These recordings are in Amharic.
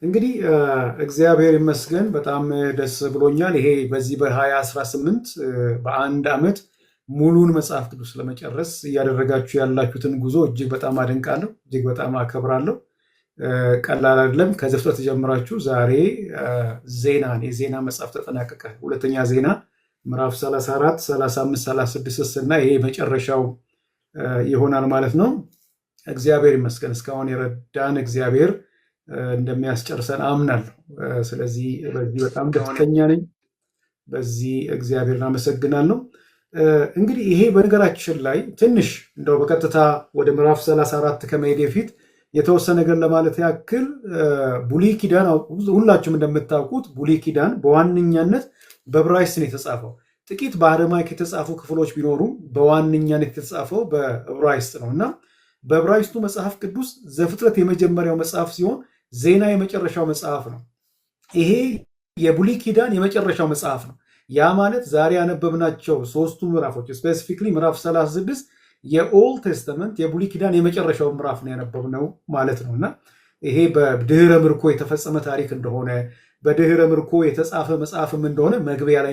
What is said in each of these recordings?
እንግዲህ እግዚአብሔር ይመስገን በጣም ደስ ብሎኛል። ይሄ በዚህ በ2018 በአንድ ዓመት ሙሉን መጽሐፍ ቅዱስ ለመጨረስ እያደረጋችሁ ያላችሁትን ጉዞ እጅግ በጣም አደንቃለሁ፣ እጅግ በጣም አከብራለሁ። ቀላል አይደለም። ከዘፍጥረት ጀምራችሁ ዛሬ የዜና መጽሐፍ ተጠናቀቀ። ሁለተኛ ዜና ምዕራፍ 34፣ 35፣ 36 እና ይሄ መጨረሻው ይሆናል ማለት ነው። እግዚአብሔር ይመስገን እስካሁን የረዳን እግዚአብሔር እንደሚያስጨርሰን አምናለሁ። ስለዚህ በዚህ በጣም ደስተኛ ነኝ። በዚህ እግዚአብሔርን አመሰግናለሁ። እንግዲህ ይሄ በነገራችን ላይ ትንሽ እንደው በቀጥታ ወደ ምዕራፍ 34 ከመሄድ በፊት የተወሰነ ነገር ለማለት ያክል ብሉይ ኪዳን ሁላችሁም እንደምታውቁት ብሉይ ኪዳን በዋነኛነት በዕብራይስጥ ነው የተጻፈው። ጥቂት በአረማይክ የተጻፉ ክፍሎች ቢኖሩም በዋነኛነት የተጻፈው በዕብራይስጥ ነው እና በዕብራይስጡ መጽሐፍ ቅዱስ ዘፍጥረት የመጀመሪያው መጽሐፍ ሲሆን ዜና የመጨረሻው መጽሐፍ ነው። ይሄ የብሉይ ኪዳን የመጨረሻው መጽሐፍ ነው። ያ ማለት ዛሬ ያነበብናቸው ሶስቱ ምዕራፎች ስፔሲፊክሊ ምዕራፍ 36 የኦልድ ቴስተመንት የብሉይ ኪዳን የመጨረሻው ምዕራፍ ነው ያነበብነው ማለት ነው እና ይሄ በድህረ ምርኮ የተፈጸመ ታሪክ እንደሆነ በድህረ ምርኮ የተጻፈ መጽሐፍም እንደሆነ መግቢያ ላይ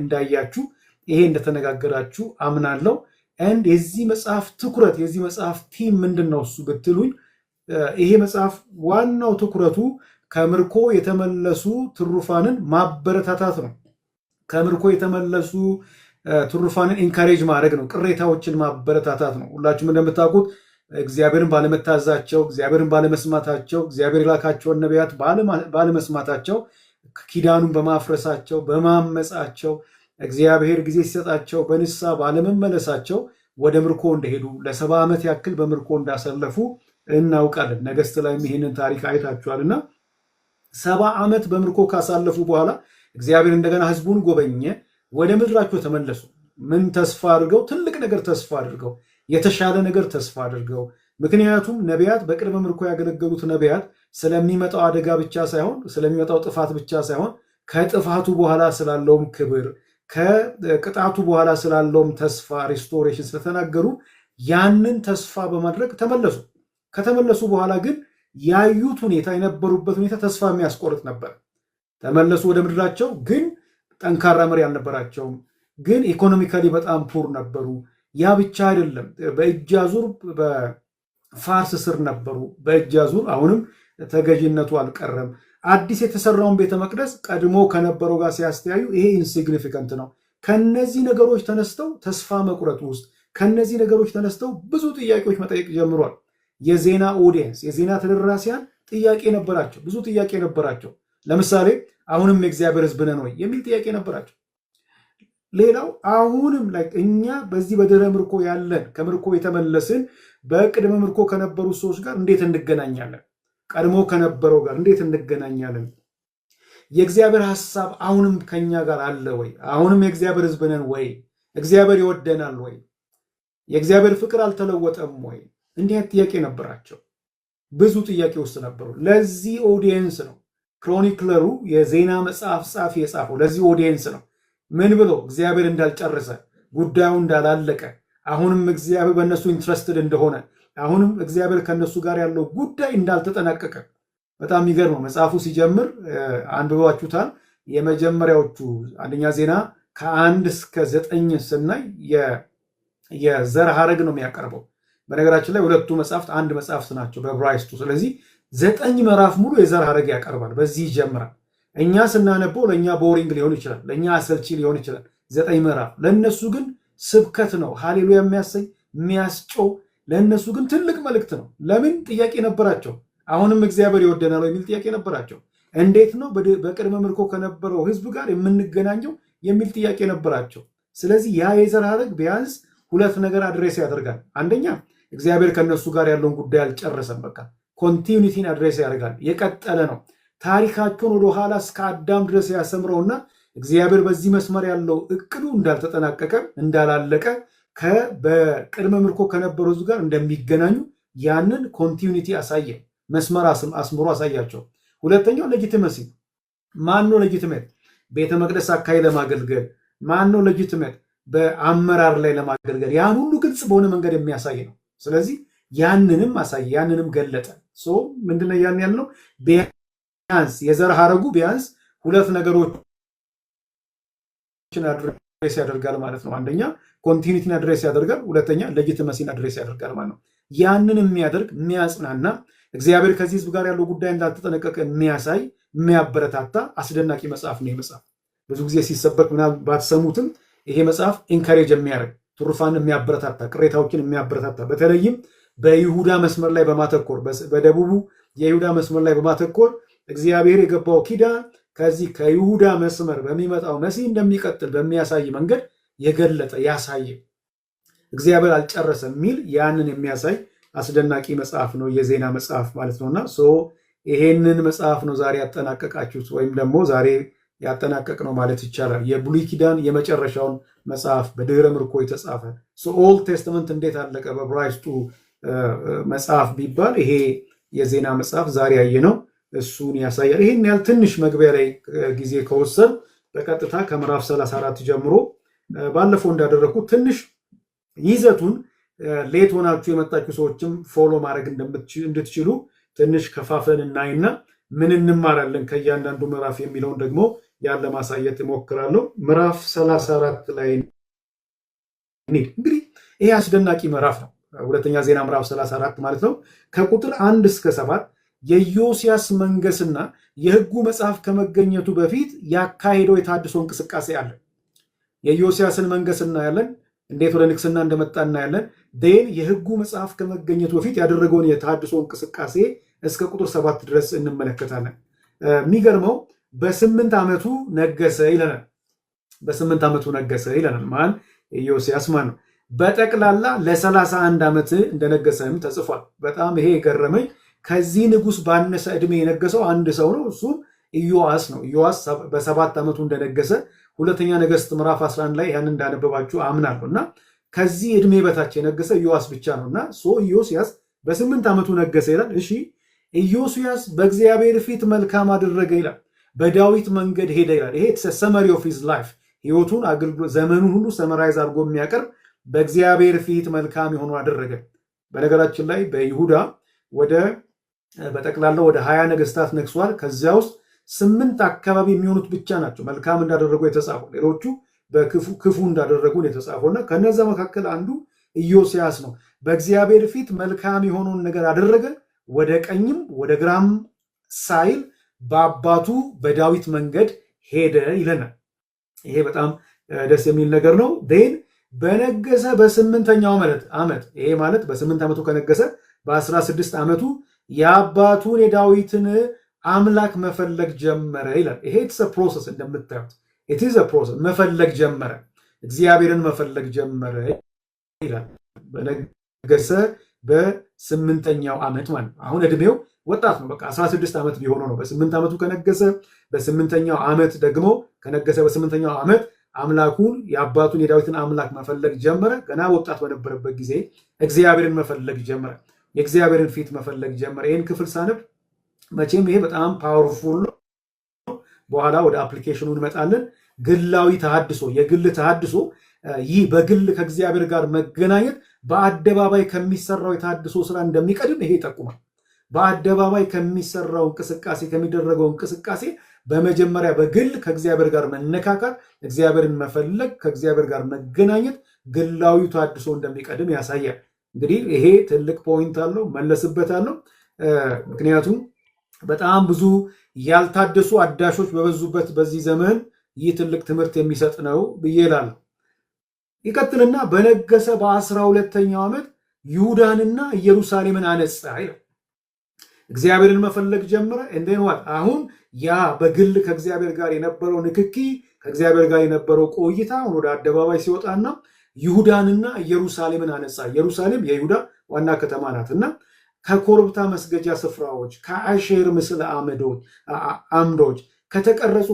እንዳያችሁ ይሄ እንደተነጋገራችሁ አምናለሁ። አንድ የዚህ መጽሐፍ ትኩረት የዚህ መጽሐፍ ቲም ምንድን ነው እሱ ብትሉኝ ይሄ መጽሐፍ ዋናው ትኩረቱ ከምርኮ የተመለሱ ትሩፋንን ማበረታታት ነው። ከምርኮ የተመለሱ ትሩፋንን ኢንካሬጅ ማድረግ ነው። ቅሬታዎችን ማበረታታት ነው። ሁላችሁም እንደምታውቁት እግዚአብሔርን ባለመታዛቸው፣ እግዚአብሔርን ባለመስማታቸው፣ እግዚአብሔር የላካቸውን ነቢያት ባለመስማታቸው፣ ኪዳኑን በማፍረሳቸው፣ በማመፃቸው፣ እግዚአብሔር ጊዜ ሲሰጣቸው በንስሐ ባለመመለሳቸው ወደ ምርኮ እንደሄዱ ለ70 ዓመት ያክል በምርኮ እንዳሰለፉ እናውቃለን። ነገሥት ላይም ይህንን ታሪክ አይታችኋልና 70 ዓመት በምርኮ ካሳለፉ በኋላ እግዚአብሔር እንደገና ሕዝቡን ጎበኘ። ወደ ምድራቸው ተመለሱ። ምን ተስፋ አድርገው? ትልቅ ነገር ተስፋ አድርገው፣ የተሻለ ነገር ተስፋ አድርገው። ምክንያቱም ነቢያት በቅድመ ምርኮ ያገለገሉት ነቢያት ስለሚመጣው አደጋ ብቻ ሳይሆን ስለሚመጣው ጥፋት ብቻ ሳይሆን ከጥፋቱ በኋላ ስላለውም ክብር ከቅጣቱ በኋላ ስላለውም ተስፋ ሪስቶሬሽን ስለተናገሩ ያንን ተስፋ በማድረግ ተመለሱ። ከተመለሱ በኋላ ግን ያዩት ሁኔታ የነበሩበት ሁኔታ ተስፋ የሚያስቆርጥ ነበር። ተመለሱ ወደ ምድራቸው፣ ግን ጠንካራ መሪ አልነበራቸውም። ግን ኢኮኖሚካሊ በጣም ፑር ነበሩ። ያ ብቻ አይደለም፣ በእጅ አዙር በፋርስ ስር ነበሩ። በእጅ አዙር አሁንም ተገዥነቱ አልቀረም። አዲስ የተሰራውን ቤተ መቅደስ ቀድሞ ከነበረው ጋር ሲያስተያዩ ይሄ ኢንሲግኒፊካንት ነው። ከነዚህ ነገሮች ተነስተው ተስፋ መቁረጥ ውስጥ ከነዚህ ነገሮች ተነስተው ብዙ ጥያቄዎች መጠየቅ ጀምሯል። የዜና ኦዲየንስ የዜና ተደራሲያን ጥያቄ ነበራቸው፣ ብዙ ጥያቄ ነበራቸው። ለምሳሌ አሁንም የእግዚአብሔር ሕዝብ ነን ወይ የሚል ጥያቄ ነበራቸው። ሌላው አሁንም እኛ በዚህ በድህረ ምርኮ ያለን ከምርኮ የተመለስን በቅድመ ምርኮ ከነበሩ ሰዎች ጋር እንዴት እንገናኛለን? ቀድሞ ከነበረው ጋር እንዴት እንገናኛለን? የእግዚአብሔር ሐሳብ አሁንም ከኛ ጋር አለ ወይ? አሁንም የእግዚአብሔር ሕዝብ ነን ወይ? እግዚአብሔር ይወደናል ወይ? የእግዚአብሔር ፍቅር አልተለወጠም ወይ? እንዲህ አይነት ጥያቄ ነበራቸው። ብዙ ጥያቄ ውስጥ ነበሩ። ለዚህ ኦዲየንስ ነው ክሮኒክለሩ የዜና መጽሐፍ ጻፊ የጻፈው። ለዚህ ኦዲየንስ ነው። ምን ብሎ እግዚአብሔር እንዳልጨረሰ፣ ጉዳዩ እንዳላለቀ፣ አሁንም እግዚአብሔር በእነሱ ኢንትረስትድ እንደሆነ፣ አሁንም እግዚአብሔር ከነሱ ጋር ያለው ጉዳይ እንዳልተጠናቀቀ። በጣም የሚገርመው መጽሐፉ ሲጀምር አንብባችሁታል። የመጀመሪያዎቹ አንደኛ ዜና ከ1 እስከ 9 ስናይ የዘር ሐረግ ነው የሚያቀርበው። በነገራችን ላይ ሁለቱ መጽሐፍት አንድ መጽሐፍት ናቸው በዕብራይስጡ። ስለዚህ 9 ምዕራፍ ሙሉ የዘር ሐረግ ያቀርባል። በዚህ ይጀምራል። እኛ ስናነበው ለእኛ ቦሪንግ ሊሆን ይችላል፣ ለእኛ አሰልቺ ሊሆን ይችላል 9 ምዕራፍ። ለእነሱ ግን ስብከት ነው፣ ሃሌሉያ የሚያሰኝ የሚያስጨው። ለእነሱ ግን ትልቅ መልእክት ነው። ለምን? ጥያቄ ነበራቸው። አሁንም እግዚአብሔር ይወደናል የሚል ጥያቄ ነበራቸው። እንዴት ነው በቅድመ ምርኮ ከነበረው ሕዝብ ጋር የምንገናኘው የሚል ጥያቄ ነበራቸው። ስለዚህ ያ የዘር ሐረግ ቢያንስ 2 ነገር አድሬስ ያደርጋል። አንደኛ እግዚአብሔር ከነሱ ጋር ያለውን ጉዳይ አልጨረሰም። በቃ ኮንቲኒቲን አድሬስ ያደርጋል። የቀጠለ ነው። ታሪካቸውን ወደ ኋላ እስከ አዳም ድረስ ያሰምረውና እግዚአብሔር በዚህ መስመር ያለው እቅዱ እንዳልተጠናቀቀ እንዳላለቀ በቅድመ ምርኮ ከነበሩ ሕዝብ ጋር እንደሚገናኙ ያንን ኮንቲኒቲ አሳየ። መስመር አስምሮ አሳያቸው። ሁለተኛው ሌጂቲመሲ። ማነው ሌጂቲሜት? ቤተ መቅደስ አካባቢ ለማገልገል ማነው ሌጂቲሜት? በአመራር ላይ ለማገልገል ያን ሁሉ ግልጽ በሆነ መንገድ የሚያሳይ ነው። ስለዚህ ያንንም አሳየ፣ ያንንም ገለጠ። ምንድነው ያን ያልነው? ቢያንስ የዘር ሐረጉ ቢያንስ ሁለት ነገሮችን አድሬስ ያደርጋል ማለት ነው። አንደኛ ኮንቲኒቲን አድሬስ ያደርጋል፣ ሁለተኛ ሌጂቲመሲን አድሬስ ያደርጋል ማለት ነው። ያንን የሚያደርግ የሚያጽናና እግዚአብሔር ከዚህ ህዝብ ጋር ያለው ጉዳይ እንዳልተጠነቀቀ የሚያሳይ የሚያበረታታ አስደናቂ መጽሐፍ ነው። መጽሐፍ ብዙ ጊዜ ሲሰበክ ምናምን ባትሰሙትም ይሄ መጽሐፍ ኢንካሬጅ የሚያደርግ ትሩፋን የሚያበረታታ ቅሬታዎችን የሚያበረታታ በተለይም በይሁዳ መስመር ላይ በማተኮር በደቡቡ የይሁዳ መስመር ላይ በማተኮር እግዚአብሔር የገባው ኪዳን ከዚህ ከይሁዳ መስመር በሚመጣው መሲህ እንደሚቀጥል በሚያሳይ መንገድ የገለጠ ያሳየ እግዚአብሔር አልጨረሰም የሚል ያንን የሚያሳይ አስደናቂ መጽሐፍ ነው፣ የዜና መጽሐፍ ማለት ነውና ይሄንን መጽሐፍ ነው ዛሬ ያጠናቀቃችሁት ወይም ደግሞ ዛሬ ያጠናቀቅ ነው ማለት ይቻላል። የብሉይ ኪዳን የመጨረሻውን መጽሐፍ በድህረ ምርኮ የተጻፈ ኦልድ ቴስተመንት እንዴት አለቀ በዕብራይስጡ መጽሐፍ ቢባል ይሄ የዜና መጽሐፍ ዛሬ ያየነው እሱን ያሳያል። ይሄን ያህል ትንሽ መግቢያ ላይ ጊዜ ከወሰን በቀጥታ ከምዕራፍ 34 ጀምሮ ባለፈው እንዳደረኩት ትንሽ ይዘቱን ሌት ሆናችሁ የመጣችሁ ሰዎችም ፎሎ ማድረግ እንድትችሉ ትንሽ ከፋፈን እናይና ምን እንማራለን ከእያንዳንዱ ምዕራፍ የሚለውን ደግሞ ያለ ማሳየት እሞክራለሁ። ምዕራፍ 34 ላይ እንግዲህ ይሄ አስደናቂ ምዕራፍ ነው። ሁለተኛ ዜና ምዕራፍ 34 ማለት ነው። ከቁጥር 1 እስከ 7 የዮስያስ መንገስና የሕጉ መጽሐፍ ከመገኘቱ በፊት ያካሄደው የታድሶ እንቅስቃሴ አለ። የዮስያስን መንገስ እናያለን፣ እንዴት ወደ ንግስና እንደመጣ እናያለን። ዴን የሕጉ መጽሐፍ ከመገኘቱ በፊት ያደረገውን የታድሶ እንቅስቃሴ እስከ ቁጥር 7 ድረስ እንመለከታለን። የሚገርመው በ8 ዓመቱ ነገሰ ይለናል። በ8 ዓመቱ ነገሰ ይለናል። ማን? ዮስያስ ማን ነው? በጠቅላላ ለ31 ዓመት እንደነገሰም ተጽፏል። በጣም ይሄ የገረመኝ ከዚህ ንጉስ ባነሰ ዕድሜ የነገሰው አንድ ሰው ነው። እሱም ኢዮአስ ነው። ኢዮአስ በ7 ዓመቱ እንደነገሰ ሁለተኛ ነገስት ምዕራፍ 11 ላይ ያን እንዳነበባችሁ አምናለሁ። እና ከዚህ ዕድሜ በታች የነገሰ ኢዮአስ ብቻ ነው። እና ኢዮስያስ በ8 ዓመቱ ነገሰ ይላል። እሺ ኢዮስያስ በእግዚአብሔር ፊት መልካም አደረገ ይላል። በዳዊት መንገድ ሄደ ይላል። ይሄ ሰመሪ ኦፍ ሂዝ ላይፍ ህይወቱን፣ አገልግሎት፣ ዘመኑን ሁሉ ሰመራይዝ አድርጎ የሚያቀርብ በእግዚአብሔር ፊት መልካም የሆኑ አደረገ። በነገራችን ላይ በይሁዳ በጠቅላላው ወደ 20 ነገስታት ነግሷል። ከዚያ ውስጥ 8 አካባቢ የሚሆኑት ብቻ ናቸው መልካም እንዳደረጉ የተጻፈው። ሌሎቹ በክፉ እንዳደረጉ የተጻፈውና ከነዛ መካከል አንዱ ኢዮስያስ ነው። በእግዚአብሔር ፊት መልካም የሆነውን ነገር አደረገ፣ ወደ ቀኝም ወደ ግራም ሳይል በአባቱ በዳዊት መንገድ ሄደ ይለናል። ይሄ በጣም ደስ የሚል ነገር ነው። ዴን በነገሰ በ8ኛው ዓመት ይሄ ማለት በ8 ዓመቱ ከነገሰ በ16 ዓመቱ የአባቱን የዳዊትን አምላክ መፈለግ ጀመረ ይላል። ይሄ ኢትስ አ ፕሮሰስ እንደምታዩት ኢትስ አ ፕሮሰስ መፈለግ ጀመረ፣ እግዚአብሔርን መፈለግ ጀመረ ይላል። በነገሰ በ8ኛው ዓመት ማለት አሁን እድሜው ወጣት ነው። በቃ 16 ዓመት ቢሆነው ነው። በ8 ዓመቱ ከነገሰ በ8ኛው ዓመት ደግሞ ከነገሰ በ8ኛው ዓመት አምላኩን የአባቱን የዳዊትን አምላክ መፈለግ ጀመረ። ገና ወጣት በነበረበት ጊዜ እግዚአብሔርን መፈለግ ጀመረ፣ የእግዚአብሔርን ፊት መፈለግ ጀመረ። ይህን ክፍል ሳነብ መቼም ይሄ በጣም ፓወርፉል ነው። በኋላ ወደ አፕሊኬሽኑ እንመጣለን። ግላዊ ተሃድሶ፣ የግል ተሃድሶ፣ ይህ በግል ከእግዚአብሔር ጋር መገናኘት በአደባባይ ከሚሰራው የተሃድሶ ስራ እንደሚቀድም ይሄ ይጠቁማል። በአደባባይ ከሚሰራው እንቅስቃሴ ከሚደረገው እንቅስቃሴ በመጀመሪያ በግል ከእግዚአብሔር ጋር መነካካት፣ እግዚአብሔርን መፈለግ፣ ከእግዚአብሔር ጋር መገናኘት ግላዊ ተሃድሶ እንደሚቀድም ያሳያል። እንግዲህ ይሄ ትልቅ ፖይንት አለው፣ መለስበታለሁ። ምክንያቱም በጣም ብዙ ያልታደሱ አዳሾች በበዙበት በዚህ ዘመን ይህ ትልቅ ትምህርት የሚሰጥ ነው ብዬ እላለሁ። ይቀጥልና በነገሰ በ12ኛው ዓመት ይሁዳንና ኢየሩሳሌምን አነጻ ይላል። እግዚአብሔርን መፈለግ ጀመረ። እንደንዋት አሁን ያ በግል ከእግዚአብሔር ጋር የነበረው ንክኪ፣ ከእግዚአብሔር ጋር የነበረው ቆይታ አሁን ወደ አደባባይ ሲወጣና ይሁዳንና ኢየሩሳሌምን አነጻ። ኢየሩሳሌም የይሁዳ ዋና ከተማ ናትና ከኮረብታ መስገጃ ስፍራዎች፣ ከአሼር ምስል አምዶች፣ ከተቀረጹ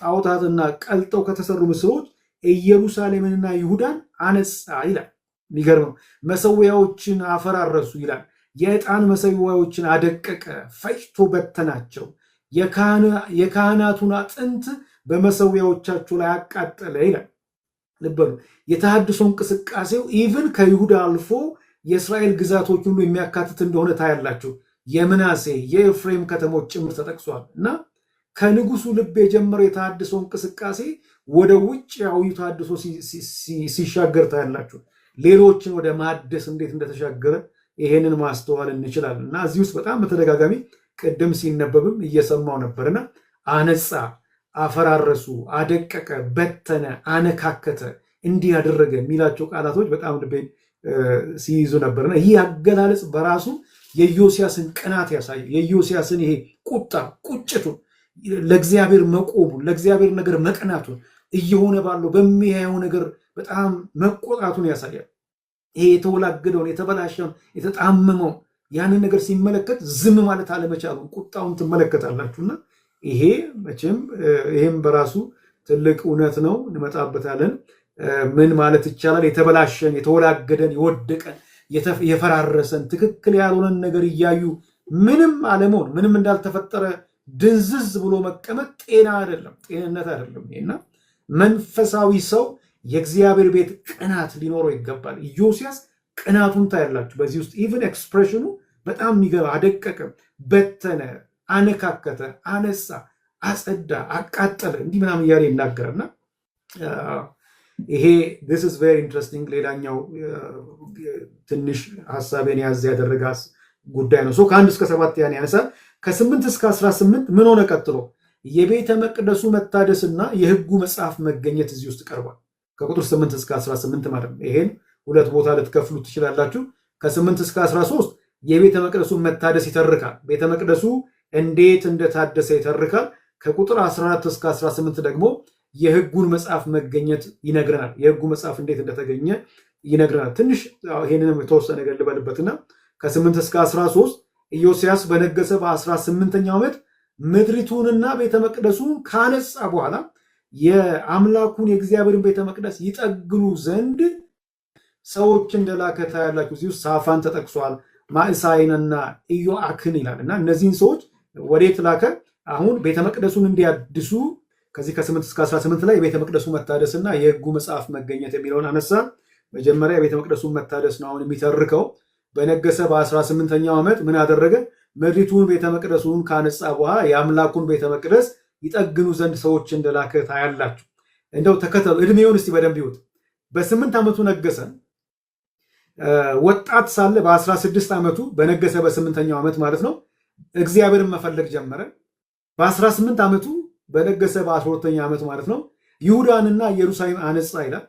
ጣዖታትና ቀልጠው ከተሰሩ ምስሎች ኢየሩሳሌምንና ይሁዳን አነጻ ይላል። የሚገርመው መሰዊያዎችን አፈራረሱ ይላል። የዕጣን መሰዊያዎችን አደቀቀ፣ ፈጭቶ በተናቸው። የካህናቱን አጥንት በመሰዊያዎቻቸው ላይ አቃጠለ ይላል። ልበሉ። የተሃድሶ እንቅስቃሴው ኢቭን ከይሁዳ አልፎ የእስራኤል ግዛቶች ሁሉ የሚያካትት እንደሆነ ታያላችሁ። የምናሴ የኤፍሬም ከተሞች ጭምር ተጠቅሷል እና ከንጉሱ ልብ የጀመረው የተሃድሶ እንቅስቃሴ ወደ ውጭያዊ ተሃድሶ ሲሻገር ታያላችሁ። ሌሎችን ወደ ማደስ እንዴት እንደተሻገረ ይሄንን ማስተዋል እንችላለን እና እዚህ ውስጥ በጣም በተደጋጋሚ ቅድም ሲነበብም እየሰማው ነበርና አነጻ፣ አፈራረሱ፣ አደቀቀ፣ በተነ፣ አነካከተ፣ እንዲህ ያደረገ የሚላቸው ቃላቶች በጣም ልቤን ሲይዙ ነበርና ይህ አገላለጽ በራሱ የኢዮስያስን ቅናት ያሳያል። የኢዮስያስን ይሄ ቁጣ፣ ቁጭቱን፣ ለእግዚአብሔር መቆሙን፣ ለእግዚአብሔር ነገር መቅናቱን፣ እየሆነ ባለው በሚያየው ነገር በጣም መቆጣቱን ያሳያል። ይሄ የተወላገደውን፣ የተበላሸውን፣ የተጣመመውን ያንን ነገር ሲመለከት ዝም ማለት አለመቻሉን፣ ቁጣውን ትመለከታላችሁና ይሄ መቼም ይሄም በራሱ ትልቅ እውነት ነው። እንመጣበታለን። ምን ማለት ይቻላል? የተበላሸን፣ የተወላገደን፣ የወደቀን፣ የፈራረሰን ትክክል ያልሆነን ነገር እያዩ ምንም አለመሆን፣ ምንም እንዳልተፈጠረ ድንዝዝ ብሎ መቀመጥ ጤና አይደለም፣ ጤንነት አይደለም። ይሄና መንፈሳዊ ሰው የእግዚአብሔር ቤት ቅናት ሊኖረው ይገባል። ኢዮስያስ ቅናቱን ታያላችሁ በዚህ ውስጥ ኢቭን ኤክስፕሬሽኑ በጣም የሚገባ አደቀቀ፣ በተነ፣ አነካከተ፣ አነሳ፣ አጸዳ፣ አቃጠለ እንዲህ ምናምን እያለ ይናገራልና ይሄ this is very interesting። ሌላኛው ትንሽ ሀሳቤን ያዝ ያደረገ ጉዳይ ነው። ከ1 እስከ 7 ያን ያነሳል። ከ8 እስከ 18 ምን ሆነ ቀጥሎ? የቤተ መቅደሱ መታደስና የሕጉ መጽሐፍ መገኘት እዚህ ውስጥ ቀርቧል። ከቁጥር 8 እስከ 18 ማለት ነው። ይሄን ሁለት ቦታ ልትከፍሉ ትችላላችሁ። ከ8 እስከ 13 የቤተ መቅደሱን መታደስ ይተርካል። ቤተ መቅደሱ እንዴት እንደታደሰ ይተርካል። ከቁጥር 14 እስከ 18 ደግሞ የሕጉን መጽሐፍ መገኘት ይነግረናል። የሕጉ መጽሐፍ እንዴት እንደተገኘ ይነግረናል። ትንሽ ይሄንንም የተወሰነ ነገር ልበልበትና ከ8 እስከ 13 ኢዮስያስ በነገሰ በ18ኛው ዓመት ምድሪቱንና ቤተ መቅደሱን ካነጻ በኋላ የአምላኩን የእግዚአብሔርን ቤተ መቅደስ ይጠግኑ ዘንድ ሰዎች እንደላከ ታያላችሁ። እዚህ ውስጥ ሳፋን ተጠቅሷል። ማዕሳይንና ኢዮአክን ይላል እና እነዚህን ሰዎች ወዴት ላከ? አሁን ቤተ መቅደሱን እንዲያድሱ ከዚህ ከ8 እስከ 18 ላይ የቤተ መቅደሱ መታደስና የሕጉ መጽሐፍ መገኘት የሚለውን አነሳ። መጀመሪያ የቤተ መቅደሱን መታደስ ነው አሁን የሚተርከው። በነገሰ በ18ኛው ዓመት ምን አደረገ? ምድሪቱን ቤተ መቅደሱን ካነጻ በኋላ የአምላኩን ቤተ መቅደስ ይጠግኑ ዘንድ ሰዎች እንደላከ ታያላችሁ። እንደው ተከተሉ። እድሜውን እስቲ በደንብ ይሁት። በ8 ዓመቱ ነገሰ። ወጣት ሳለ በ16 ዓመቱ በነገሰ በ8ኛው ዓመት ማለት ነው እግዚአብሔርን መፈለግ ጀመረ። በ18 ዓመቱ በነገሰ በ12ኛ ዓመት ማለት ነው ይሁዳንና ኢየሩሳሌም አነጻ ይላል።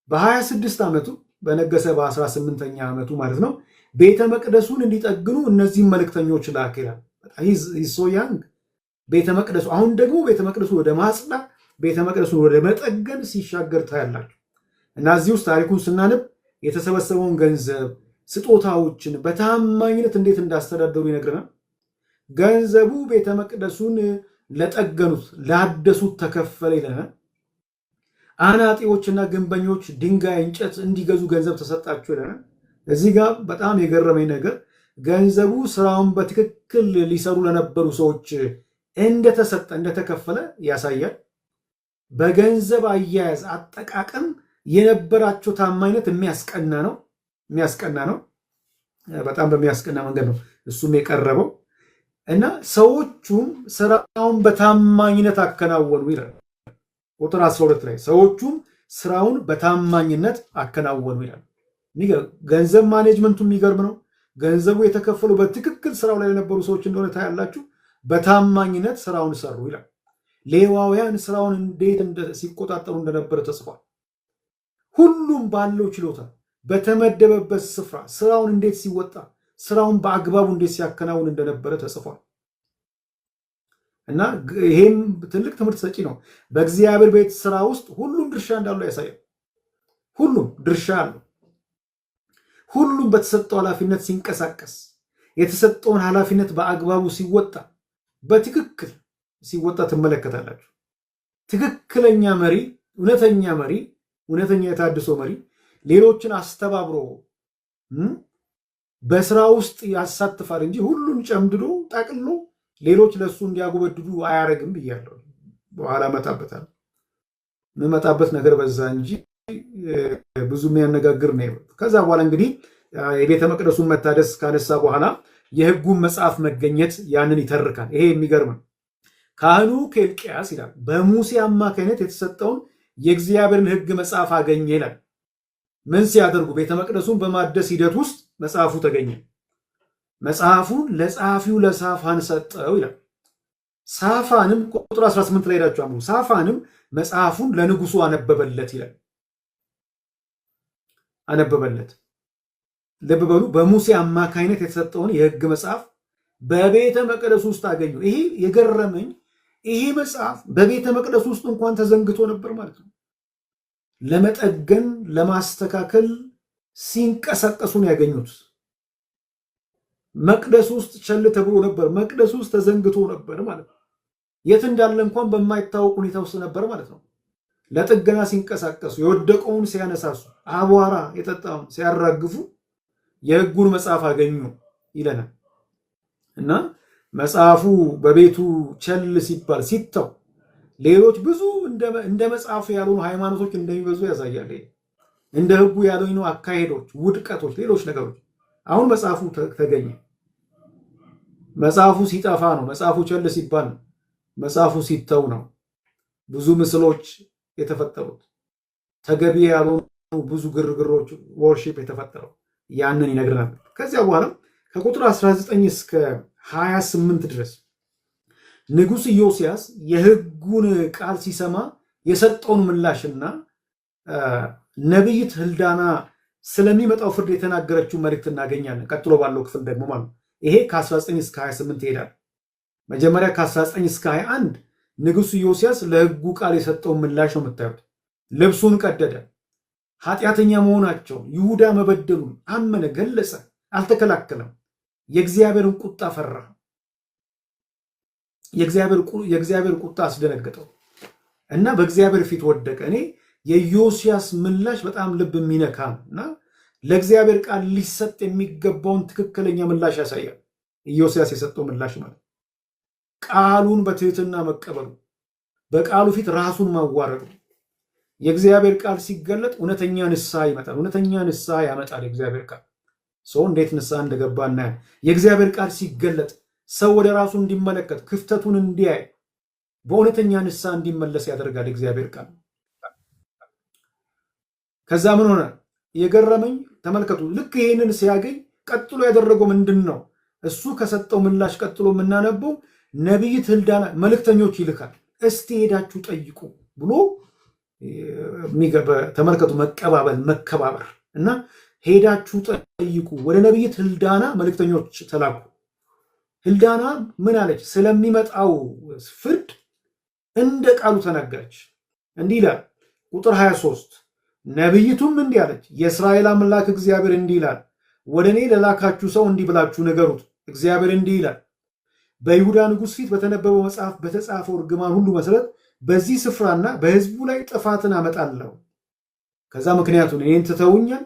በ26 ዓመቱ በነገሰ በ18ኛ ዓመቱ ማለት ነው ቤተ መቅደሱን እንዲጠግኑ እነዚህም መልእክተኞች ላከ ይላል። ሶ ያንግ ቤተ መቅደሱ አሁን ደግሞ ቤተ መቅደሱ ወደ ማጽዳት፣ ቤተ መቅደሱን ወደ መጠገን ሲሻገር ታያላችሁ እና እዚህ ውስጥ ታሪኩን ስናነብ የተሰበሰበውን ገንዘብ፣ ስጦታዎችን በታማኝነት እንዴት እንዳስተዳደሩ ይነግረናል። ገንዘቡ ቤተ መቅደሱን ለጠገኑት ላደሱት ተከፈለ ይለናል። አናጢዎችና ግንበኞች ድንጋይ፣ እንጨት እንዲገዙ ገንዘብ ተሰጣቸው ይለናል። እዚህ ጋር በጣም የገረመኝ ነገር ገንዘቡ ስራውን በትክክል ሊሰሩ ለነበሩ ሰዎች እንደተሰጠ እንደተከፈለ ያሳያል። በገንዘብ አያያዝ አጠቃቀም የነበራቸው ታማኝነት የሚያስቀና ነው። በጣም በሚያስቀና መንገድ ነው እሱም የቀረበው እና ሰዎቹም ስራውን በታማኝነት አከናወኑ ይላል። ቁጥር 12 ላይ ሰዎቹም ስራውን በታማኝነት አከናወኑ ይላል። ገንዘብ ማኔጅመንቱ የሚገርም ነው። ገንዘቡ የተከፈሉ በትክክል ስራው ላይ የነበሩ ሰዎች እንደሆነ ታያላችሁ። በታማኝነት ስራውን ሰሩ ይላል። ሌዋውያን ስራውን እንዴት ሲቆጣጠሩ እንደነበረ ተጽፏል። ሁሉም ባለው ችሎታ በተመደበበት ስፍራ ስራውን እንዴት ሲወጣ፣ ስራውን በአግባቡ እንዴት ሲያከናውን እንደነበረ ተጽፏል እና ይሄም ትልቅ ትምህርት ሰጪ ነው። በእግዚአብሔር ቤት ስራ ውስጥ ሁሉም ድርሻ እንዳለው ያሳያል። ሁሉም ድርሻ አለው። ሁሉም በተሰጠው ኃላፊነት ሲንቀሳቀስ፣ የተሰጠውን ኃላፊነት በአግባቡ ሲወጣ፣ በትክክል ሲወጣ ትመለከታላችሁ። ትክክለኛ መሪ፣ እውነተኛ የታድሶ መሪ ሌሎችን አስተባብሮ በስራ ውስጥ ያሳትፋል እንጂ ሁሉን ጨምድዶ ጠቅሎ ሌሎች ለሱ እንዲያጎበድዱ አያረግም ብያለሁ። በኋላ መጣበት ነገር በዛ እንጂ ብዙ የሚያነጋግር ነው። ከዛ በኋላ እንግዲህ የቤተ መቅደሱን መታደስ ካነሳ በኋላ የሕጉን መጽሐፍ መገኘት ያንን ይተርካል። ይሄ የሚገርም ነው። ካህኑ ኬልቅያስ ይላል በሙሴ አማካይነት የተሰጠውን የእግዚአብሔርን ሕግ መጽሐፍ አገኘ ይላል። ምን ሲያደርጉ? ቤተ መቅደሱን በማደስ ሂደት ውስጥ መጽሐፉ ተገኘ። መጽሐፉን ለጸሐፊው ለሳፋን ሰጠው ይላል። ሳፋንም ቁጥር 18 ላይ ሄዳችሁ አምሩ። ሳፋንም መጽሐፉን ለንጉሱ አነበበለት ይላል። አነበበለት። ልብ በሉ፣ በሙሴ አማካይነት የተሰጠውን የሕግ መጽሐፍ በቤተ መቅደሱ ውስጥ አገኙ። ይሄ የገረመኝ ይሄ መጽሐፍ በቤተ መቅደሱ ውስጥ እንኳን ተዘንግቶ ነበር ማለት ነው። ለመጠገን ለማስተካከል ሲንቀሳቀሱን ያገኙት መቅደስ ውስጥ ቸል ተብሎ ነበር። መቅደስ ውስጥ ተዘንግቶ ነበር ማለት ነው። የት እንዳለ እንኳን በማይታወቅ ሁኔታ ውስጥ ነበር ማለት ነው። ለጥገና ሲንቀሳቀሱ፣ የወደቀውን ሲያነሳሱ፣ አቧራ የጠጣውን ሲያራግፉ የሕጉን መጽሐፍ አገኙ ይለናል። እና መጽሐፉ በቤቱ ቸል ሲባል ሲተው ሌሎች ብዙ እንደ መጽሐፉ ያልሆኑ ሃይማኖቶች እንደሚበዙ ያሳያል። እንደ ሕጉ ያልሆኑ አካሄዶች፣ ውድቀቶች፣ ሌሎች ነገሮች። አሁን መጽሐፉ ተገኘ። መጽሐፉ ሲጠፋ ነው። መጽሐፉ ቸል ሲባል ነው። መጽሐፉ ሲተው ነው ብዙ ምስሎች የተፈጠሩት። ተገቢ ያልሆኑ ብዙ ግርግሮች፣ ወርሺፕ የተፈጠረው ያንን ይነግረናል። ከዚያ በኋላ ከቁጥር 19 እስከ 28 ድረስ ንጉሥ ኢዮስያስ የሕጉን ቃል ሲሰማ የሰጠውን ምላሽና ነቢይት ሕልዳና ስለሚመጣው ፍርድ የተናገረችው መልእክት እናገኛለን። ቀጥሎ ባለው ክፍል ደግሞ ማለት ነው። ይሄ ከ19 እስከ 28 ይሄዳል። መጀመሪያ ከ19 እስከ 21 ንጉሥ ኢዮስያስ ለሕጉ ቃል የሰጠውን ምላሽ ነው የምታዩት። ልብሱን ቀደደ፣ ኃጢአተኛ መሆናቸውን ይሁዳ መበደሉን አመነ፣ ገለጸ፣ አልተከላከለም። የእግዚአብሔርን ቁጣ ፈራ። የእግዚአብሔር ቁጣ አስደነገጠው እና በእግዚአብሔር ፊት ወደቀ። እኔ የኢዮስያስ ምላሽ በጣም ልብ የሚነካ እና ለእግዚአብሔር ቃል ሊሰጥ የሚገባውን ትክክለኛ ምላሽ ያሳያል። ኢዮስያስ የሰጠው ምላሽ ማለት ቃሉን በትህትና መቀበሉ፣ በቃሉ ፊት ራሱን ማዋረዱ። የእግዚአብሔር ቃል ሲገለጥ እውነተኛ ንስሐ ይመጣል። እውነተኛ ንስሐ ያመጣል የእግዚአብሔር ቃል። ሰው እንዴት ንስሐ እንደገባ እናያል። የእግዚአብሔር ቃል ሲገለጥ ሰው ወደ ራሱ እንዲመለከት፣ ክፍተቱን እንዲያይ፣ በእውነተኛ ንስሐ እንዲመለስ ያደርጋል የእግዚአብሔር ቃል። ከዛ ምን ሆነ? የገረመኝ ተመልከቱ። ልክ ይህንን ሲያገኝ ቀጥሎ ያደረገው ምንድን ነው? እሱ ከሰጠው ምላሽ ቀጥሎ የምናነበው ነቢይት ሕልዳና መልእክተኞች ይልካል። እስቲ ሄዳችሁ ጠይቁ ብሎ ተመልከቱ። መቀባበል፣ መከባበር እና ሄዳችሁ ጠይቁ። ወደ ነቢይት ሕልዳና መልእክተኞች ተላኩ። ሕልዳና ምን አለች? ስለሚመጣው ፍርድ እንደ ቃሉ ተናገረች። እንዲህ ይላል ቁጥር 23 ነቢይቱም እንዲህ አለች፣ የእስራኤል አምላክ እግዚአብሔር እንዲህ ይላል፣ ወደ እኔ ለላካችሁ ሰው እንዲህ ብላችሁ ንገሩት፣ እግዚአብሔር እንዲህ ይላል፣ በይሁዳ ንጉሥ ፊት በተነበበው መጽሐፍ በተጻፈው እርግማን ሁሉ መሰረት በዚህ ስፍራና በሕዝቡ ላይ ጥፋትን አመጣለሁ። ከዛ ምክንያቱን እኔን ትተውኛል፣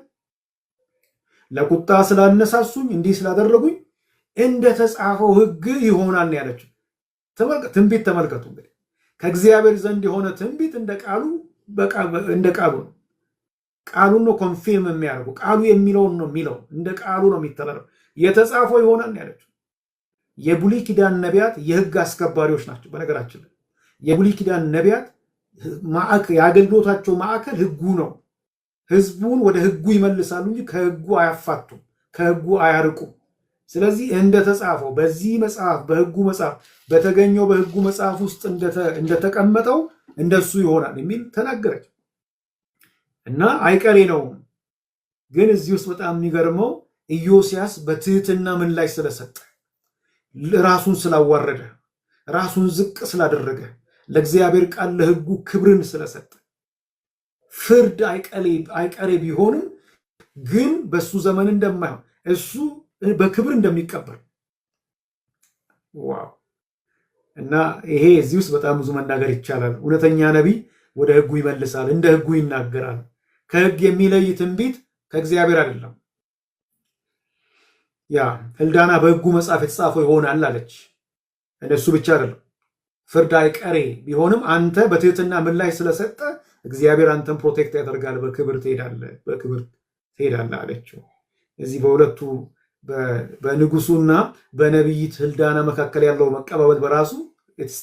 ለቁጣ ስላነሳሱኝ፣ እንዲህ ስላደረጉኝ እንደተጻፈው ሕግ ይሆናል ያለችው ትንቢት ተመልከቱ። እንግዲህ ከእግዚአብሔር ዘንድ የሆነ ትንቢት እንደ ቃሉ ነው። ቃሉን ነው ኮንፊርም የሚያደርጉ። ቃሉ የሚለውን ነው የሚለው። እንደ ቃሉ ነው የሚተላለፈው። የተጻፈው ይሆናል ያለችው። የብሉይ ኪዳን ነቢያት የሕግ አስከባሪዎች ናቸው። በነገራችን ላይ የብሉይ ኪዳን ነቢያት የአገልግሎታቸው ማዕከል ሕጉ ነው። ሕዝቡን ወደ ሕጉ ይመልሳሉ እንጂ ከሕጉ አያፋቱም፣ ከሕጉ አያርቁም። ስለዚህ እንደተጻፈው በዚህ መጽሐፍ በሕጉ መጽሐፍ በተገኘው በሕጉ መጽሐፍ ውስጥ እንደተቀመጠው እንደሱ ይሆናል የሚል ተናገረች እና አይቀሬ ነው። ግን እዚህ ውስጥ በጣም የሚገርመው ኢዮስያስ በትህትና ምላሽ ስለሰጠ፣ ራሱን ስላዋረደ፣ ራሱን ዝቅ ስላደረገ፣ ለእግዚአብሔር ቃል ለሕጉ ክብርን ስለሰጠ፣ ፍርድ አይቀሬ ቢሆንም ግን በሱ ዘመን እንደማይሆን እሱ በክብር እንደሚቀበል ዋው! እና ይሄ እዚህ ውስጥ በጣም ብዙ መናገር ይቻላል። እውነተኛ ነቢይ ወደ ሕጉ ይመልሳል፣ እንደ ሕጉ ይናገራል። ከሕግ የሚለይ ትንቢት ከእግዚአብሔር አይደለም። ያ ሕልዳና በሕጉ መጽሐፍ የተጻፈው ይሆናል አለች። እሱ ብቻ አይደለም፣ ፍርድ አይቀሬ ቢሆንም አንተ በትህትና ምላሽ ስለሰጠ እግዚአብሔር አንተን ፕሮቴክት ያደርጋል፣ በክብር ትሄዳለህ አለችው። እዚህ በሁለቱ በንጉሱና በነቢይት ህልዳና መካከል ያለው መቀባበል በራሱ ኢትስ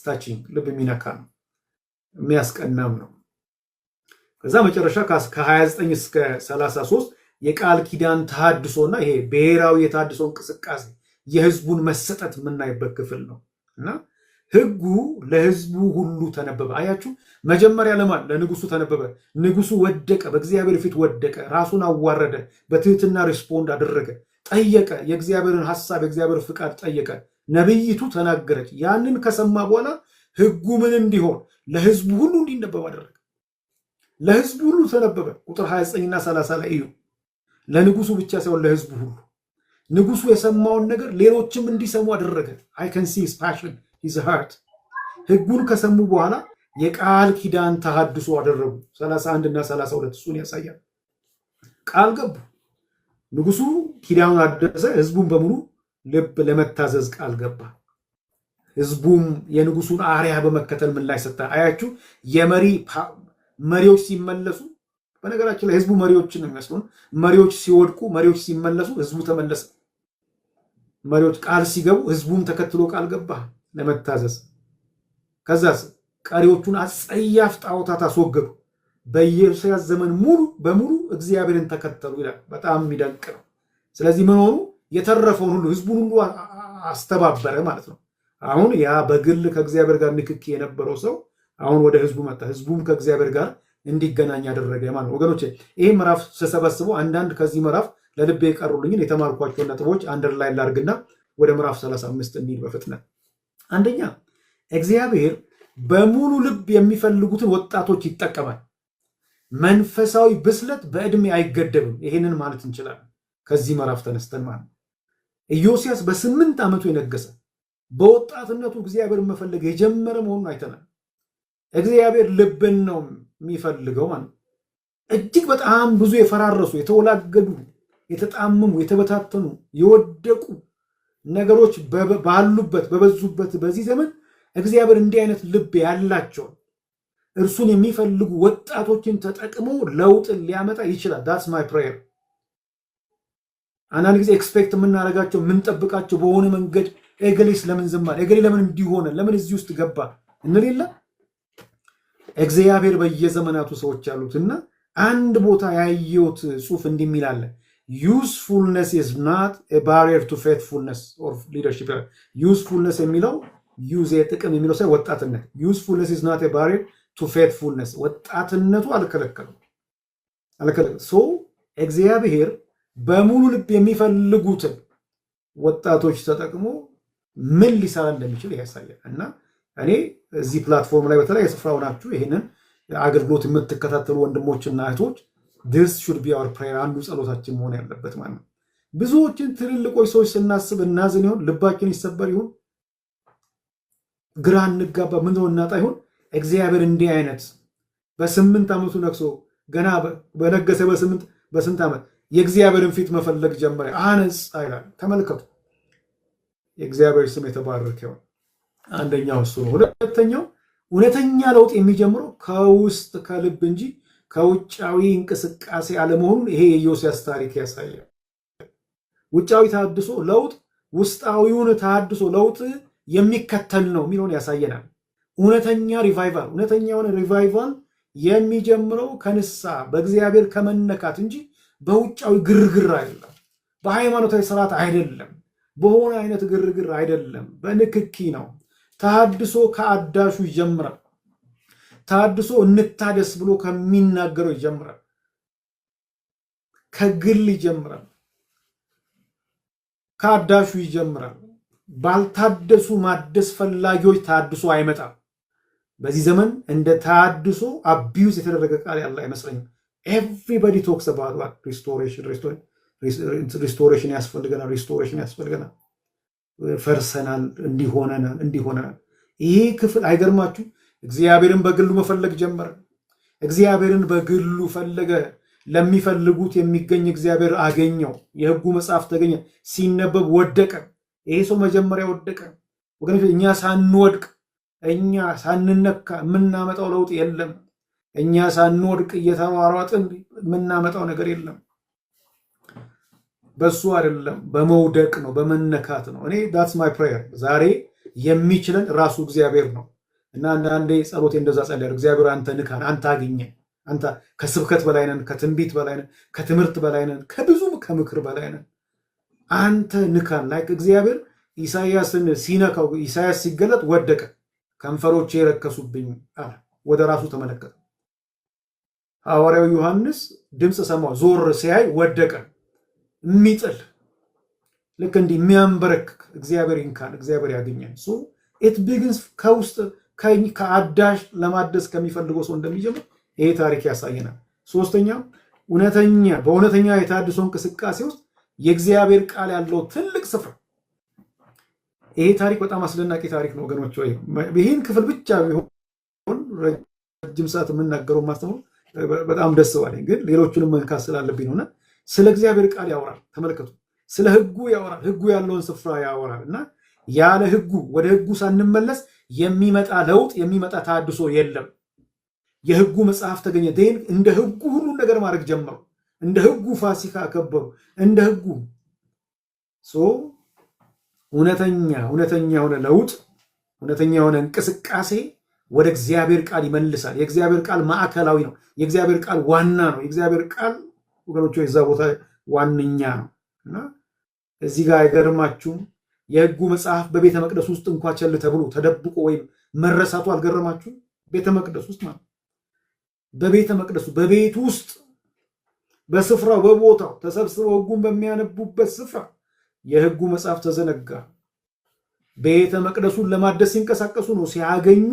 ልብ የሚነካ ነው፣ የሚያስቀናም ነው። ከዛ መጨረሻ ከ29 እስከ 33 የቃል ኪዳን ተሃድሶና ይሄ ብሔራዊ የተሃድሶ እንቅስቃሴ የህዝቡን መሰጠት የምናይበት ክፍል ነው እና ህጉ ለህዝቡ ሁሉ ተነበበ። አያችሁ፣ መጀመሪያ ለማን? ለንጉሱ ተነበበ። ንጉሱ ወደቀ፣ በእግዚአብሔር ፊት ወደቀ፣ ራሱን አዋረደ፣ በትህትና ሪስፖንድ አደረገ፣ ጠየቀ፣ የእግዚአብሔርን ሐሳብ የእግዚአብሔር ፍቃድ ጠየቀ። ነቢይቱ ተናገረች። ያንን ከሰማ በኋላ ህጉ ምን እንዲሆን? ለህዝቡ ሁሉ እንዲነበብ አደረገ። ለህዝቡ ሁሉ ተነበበ። ቁጥር 29ና 30 ላይ እዩ። ለንጉሱ ብቻ ሳይሆን ለህዝቡ ሁሉ። ንጉሱ የሰማውን ነገር ሌሎችም እንዲሰሙ አደረገ። አይ ካን ሲ ሂዝ ፓሽን ሂዝ ሃርት። ህጉን ከሰሙ በኋላ የቃል ኪዳን ተሃድሶ አደረጉ። 31 እና 32 እሱን ያሳያል። ቃል ገቡ። ንጉሱ ኪዳኑን አደሰ። ህዝቡን በሙሉ ልብ ለመታዘዝ ቃል ገባ። ህዝቡም የንጉሱን አርያ በመከተል ምላሽ ሰጠ። አያችሁ፣ መሪዎች ሲመለሱ፣ በነገራችን ላይ ህዝቡ መሪዎችን ነው የሚመስሉን። መሪዎች ሲወድቁ፣ መሪዎች ሲመለሱ ህዝቡ ተመለሰ። መሪዎች ቃል ሲገቡ ህዝቡም ተከትሎ ቃል ገባ ለመታዘዝ። ከዛስ ቀሪዎቹን አጸያፍ ጣዖታት አስወገዱ። በኢዮስያስ ዘመን በሙሉ እግዚአብሔርን ተከተሉ ይላል። በጣም የሚደንቅ ነው። ስለዚህ ምን ሆኑ? የተረፈውን ሁሉ ህዝቡን ሁሉ አስተባበረ ማለት ነው። አሁን ያ በግል ከእግዚአብሔር ጋር ንክኪ የነበረው ሰው አሁን ወደ ህዝቡ መጣ። ህዝቡም ከእግዚአብሔር ጋር እንዲገናኝ ያደረገ ማለት ነው። ወገኖቼ ይህ ምዕራፍ ስሰበስበው አንዳንድ ከዚህ ምዕራፍ ለልቤ የቀሩልኝን የተማርኳቸውን ነጥቦች አንደርላይን ላድርግና ወደ ምዕራፍ 35 እንሂድ በፍጥነት። አንደኛ፣ እግዚአብሔር በሙሉ ልብ የሚፈልጉትን ወጣቶች ይጠቀማል። መንፈሳዊ ብስለት በዕድሜ አይገደብም። ይሄንን ማለት እንችላለን ከዚህ ምዕራፍ ተነስተን ማለት ነው። ኢዮስያስ በ8 ዓመቱ የነገሰ በወጣትነቱ እግዚአብሔርን መፈለግ የጀመረ መሆኑን አይተናል። እግዚአብሔር ልብን ነው የሚፈልገው ማለት ነው። እጅግ በጣም ብዙ የፈራረሱ፣ የተወላገዱ፣ የተጣመሙ፣ የተበታተኑ፣ የወደቁ ነገሮች ባሉበት በበዙበት በዚህ ዘመን እግዚአብሔር እንዲህ አይነት ልብ ያላቸውን እርሱን የሚፈልጉ ወጣቶችን ተጠቅሞ ለውጥን ሊያመጣ ይችላል። ዳትስ ማይ ፕሬየር። አንዳንድ ጊዜ ኤክስፔክት የምናደርጋቸው የምንጠብቃቸው በሆነ መንገድ ኤገሌስ ለምን ዝም አለ፣ ኤገሌ ለምን እንዲሆነ፣ ለምን እዚህ ውስጥ ገባ እንሌለ እግዚአብሔር በየዘመናቱ ሰዎች ያሉትና አንድ ቦታ ያየሁት ጽሑፍ እንዲህ የሚል አለ። ዩስፉልነስ ኢዝ ናት ኤ ባሪየር ቱ ፌትፉልነስ ኦር ሊደርሺፕ። ዩስፉልነስ የሚለው ዩዝ የጥቅም የሚለው ሳይሆን ወጣትነት። ዩስፉልነስ ኢዝ ናት ኤ ባሪየር ቱ ፌትፉልነስ። ወጣትነቱ አልከለከለም። ሶ እግዚአብሔር በሙሉ ልብ የሚፈልጉትን ወጣቶች ተጠቅሞ ምን ሊሰራ እንደሚችል ያሳያል። እና እኔ እዚህ ፕላትፎርም ላይ በተለያየ ስፍራ ሆናችሁ ይህንን አገልግሎት የምትከታተሉ ወንድሞችና እህቶች this should be our prayer፣ አንዱ ጸሎታችን መሆን ያለበት ማለት ነው። ብዙዎችን ትልልቆች ሰዎች ስናስብ እናዝን ይሆን? ልባችን ይሰበር ይሆን? ግራ እንጋባ፣ ምን ነው እናጣ ይሆን? እግዚአብሔር እንዲህ አይነት በ8 ዓመቱ ነግሶ ገና በነገሰ በስንት ዓመት የእግዚአብሔርን ፊት መፈለግ ጀመረ። አነጻ ይላል። ተመልከቱ። የእግዚአብሔር ስም የተባረከ ይሁን። አንደኛው እሱ ነው። ሁለተኛው እውነተኛ ለውጥ የሚጀምረው ከውስጥ ከልብ እንጂ ከውጫዊ እንቅስቃሴ አለመሆኑን ይሄ የኢዮስያስ ታሪክ ያሳያል። ውጫዊ ተሐድሶ ለውጥ ውስጣዊውን ተሐድሶ ለውጥ የሚከተል ነው የሚለውን ያሳየናል። እውነተኛ ሪቫይቫል የሚጀምረው ከንስሐ በእግዚአብሔር ከመነካት እንጂ በውጫዊ ግርግር አይደለም፣ በሃይማኖታዊ ስርዓት አይደለም፣ በሆነ አይነት ግርግር አይደለም፣ በንክኪ ነው። ተሐድሶ ከአዳሹ ይጀምራል። ተሐድሶ እንታደስ ብሎ ከሚናገረው ይጀምራል። ከግል ይጀምራል፣ ከአዳሹ ይጀምራል። ባልታደሱ ማደስ ፈላጊዎች ተሐድሶ አይመጣም። በዚህ ዘመን እንደ ተሐድሶ አቢዩዝ የተደረገ ቃል ያለ አይመስለኝም። ኤቭሪባዲ ቶክስ አባውት ሪስቶሬሽን ያስፈልገናል፣ ፈርሰናል፣ እንዲሆነናል። ይሄ ክፍል አይገርማችሁ? እግዚአብሔርን በግሉ መፈለግ ጀመረ። እግዚአብሔርን በግሉ ፈለገ። ለሚፈልጉት የሚገኝ እግዚአብሔር አገኘው። የሕጉ መጽሐፍ ተገኘ። ሲነበብ ወደቀ። ይሄ ሰው መጀመሪያ ወደቀ። ወገኖች፣ እኛ ሳንወድቅ፣ እኛ ሳንነካ የምናመጣው ለውጥ የለም። እኛ ሳንወድቅ እየተሯሯጥን የምናመጣው ነገር የለም። በሱ አይደለም፣ በመውደቅ ነው፣ በመነካት ነው። እኔ ዳትስ ማይ ፕሬየር። ዛሬ የሚችለን ራሱ እግዚአብሔር ነው እና አንዳንዴ ጸሎቴ እንደዛ ጸልያለሁ። እግዚአብሔር አንተ ንካን፣ አንተ አግኘን። አንተ ከስብከት በላይ ነን፣ ከትንቢት በላይ ነን፣ ከትምህርት በላይ ነን፣ ከብዙ ከምክር በላይ ነን። አንተ ንካን። ላይክ እግዚአብሔር ኢሳያስን ሲነካው፣ ኢሳያስ ሲገለጥ ወደቀ። ከንፈሮቼ የረከሱብኝ አለ። ወደ ራሱ ተመለከተ። ሐዋርያው ዮሐንስ ድምፅ ሰማው፣ ዞር ሲያይ ወደቀ። የሚጥል ልክ እንዲህ የሚያንበረክክ እግዚአብሔር ይንካን፣ እግዚአብሔር ያገኘን። ሶ ኢት ቢግንስ ከውስጥ ከአዳሽ ለማደስ ከሚፈልገው ሰው እንደሚጀምር ይሄ ታሪክ ያሳየናል። ሶስተኛ በእውነተኛ የታድሶ እንቅስቃሴ ውስጥ የእግዚአብሔር ቃል ያለው ትልቅ ስፍራ። ይሄ ታሪክ በጣም አስደናቂ ታሪክ ነው ወገኖች። ወይ ይህን ክፍል ብቻ ቢሆን ረጅም ሰዓት የምናገረው ማስተምሩ በጣም ደስ ባለኝ፣ ግን ሌሎቹንም መንካት ስላለብኝ ነውና ስለ እግዚአብሔር ቃል ያወራል። ተመልከቱ፣ ስለ ሕጉ ያወራል። ሕጉ ያለውን ስፍራ ያወራል እና ያለ ሕጉ ወደ ሕጉ ሳንመለስ የሚመጣ ለውጥ የሚመጣ ታድሶ የለም። የሕጉ መጽሐፍ ተገኘ። እንደ ሕጉ ሁሉን ነገር ማድረግ ጀመሩ። እንደ ሕጉ ፋሲካ አከበሩ። እንደ ሕጉ እውነተኛ የሆነ ለውጥ፣ እውነተኛ የሆነ እንቅስቃሴ ወደ እግዚአብሔር ቃል ይመልሳል። የእግዚአብሔር ቃል ማዕከላዊ ነው። የእግዚአብሔር ቃል ዋና ነው። የእግዚአብሔር ቃል ወገኖች የዛ ቦታ ዋነኛ ነው እና እዚህ ጋር አይገርማችሁም? የሕጉ መጽሐፍ በቤተ መቅደስ ውስጥ እንኳ ቸል ተብሎ ተደብቆ ወይም መረሳቱ አልገረማችሁም? ቤተ መቅደስ ውስጥ ማለት በቤተ መቅደሱ በቤት ውስጥ በስፍራው በቦታው ተሰብስበው ሕጉን በሚያነቡበት ስፍራ የሕጉ መጽሐፍ ተዘነጋ። ቤተ መቅደሱን ለማደስ ሲንቀሳቀሱ ነው ሲያገኙ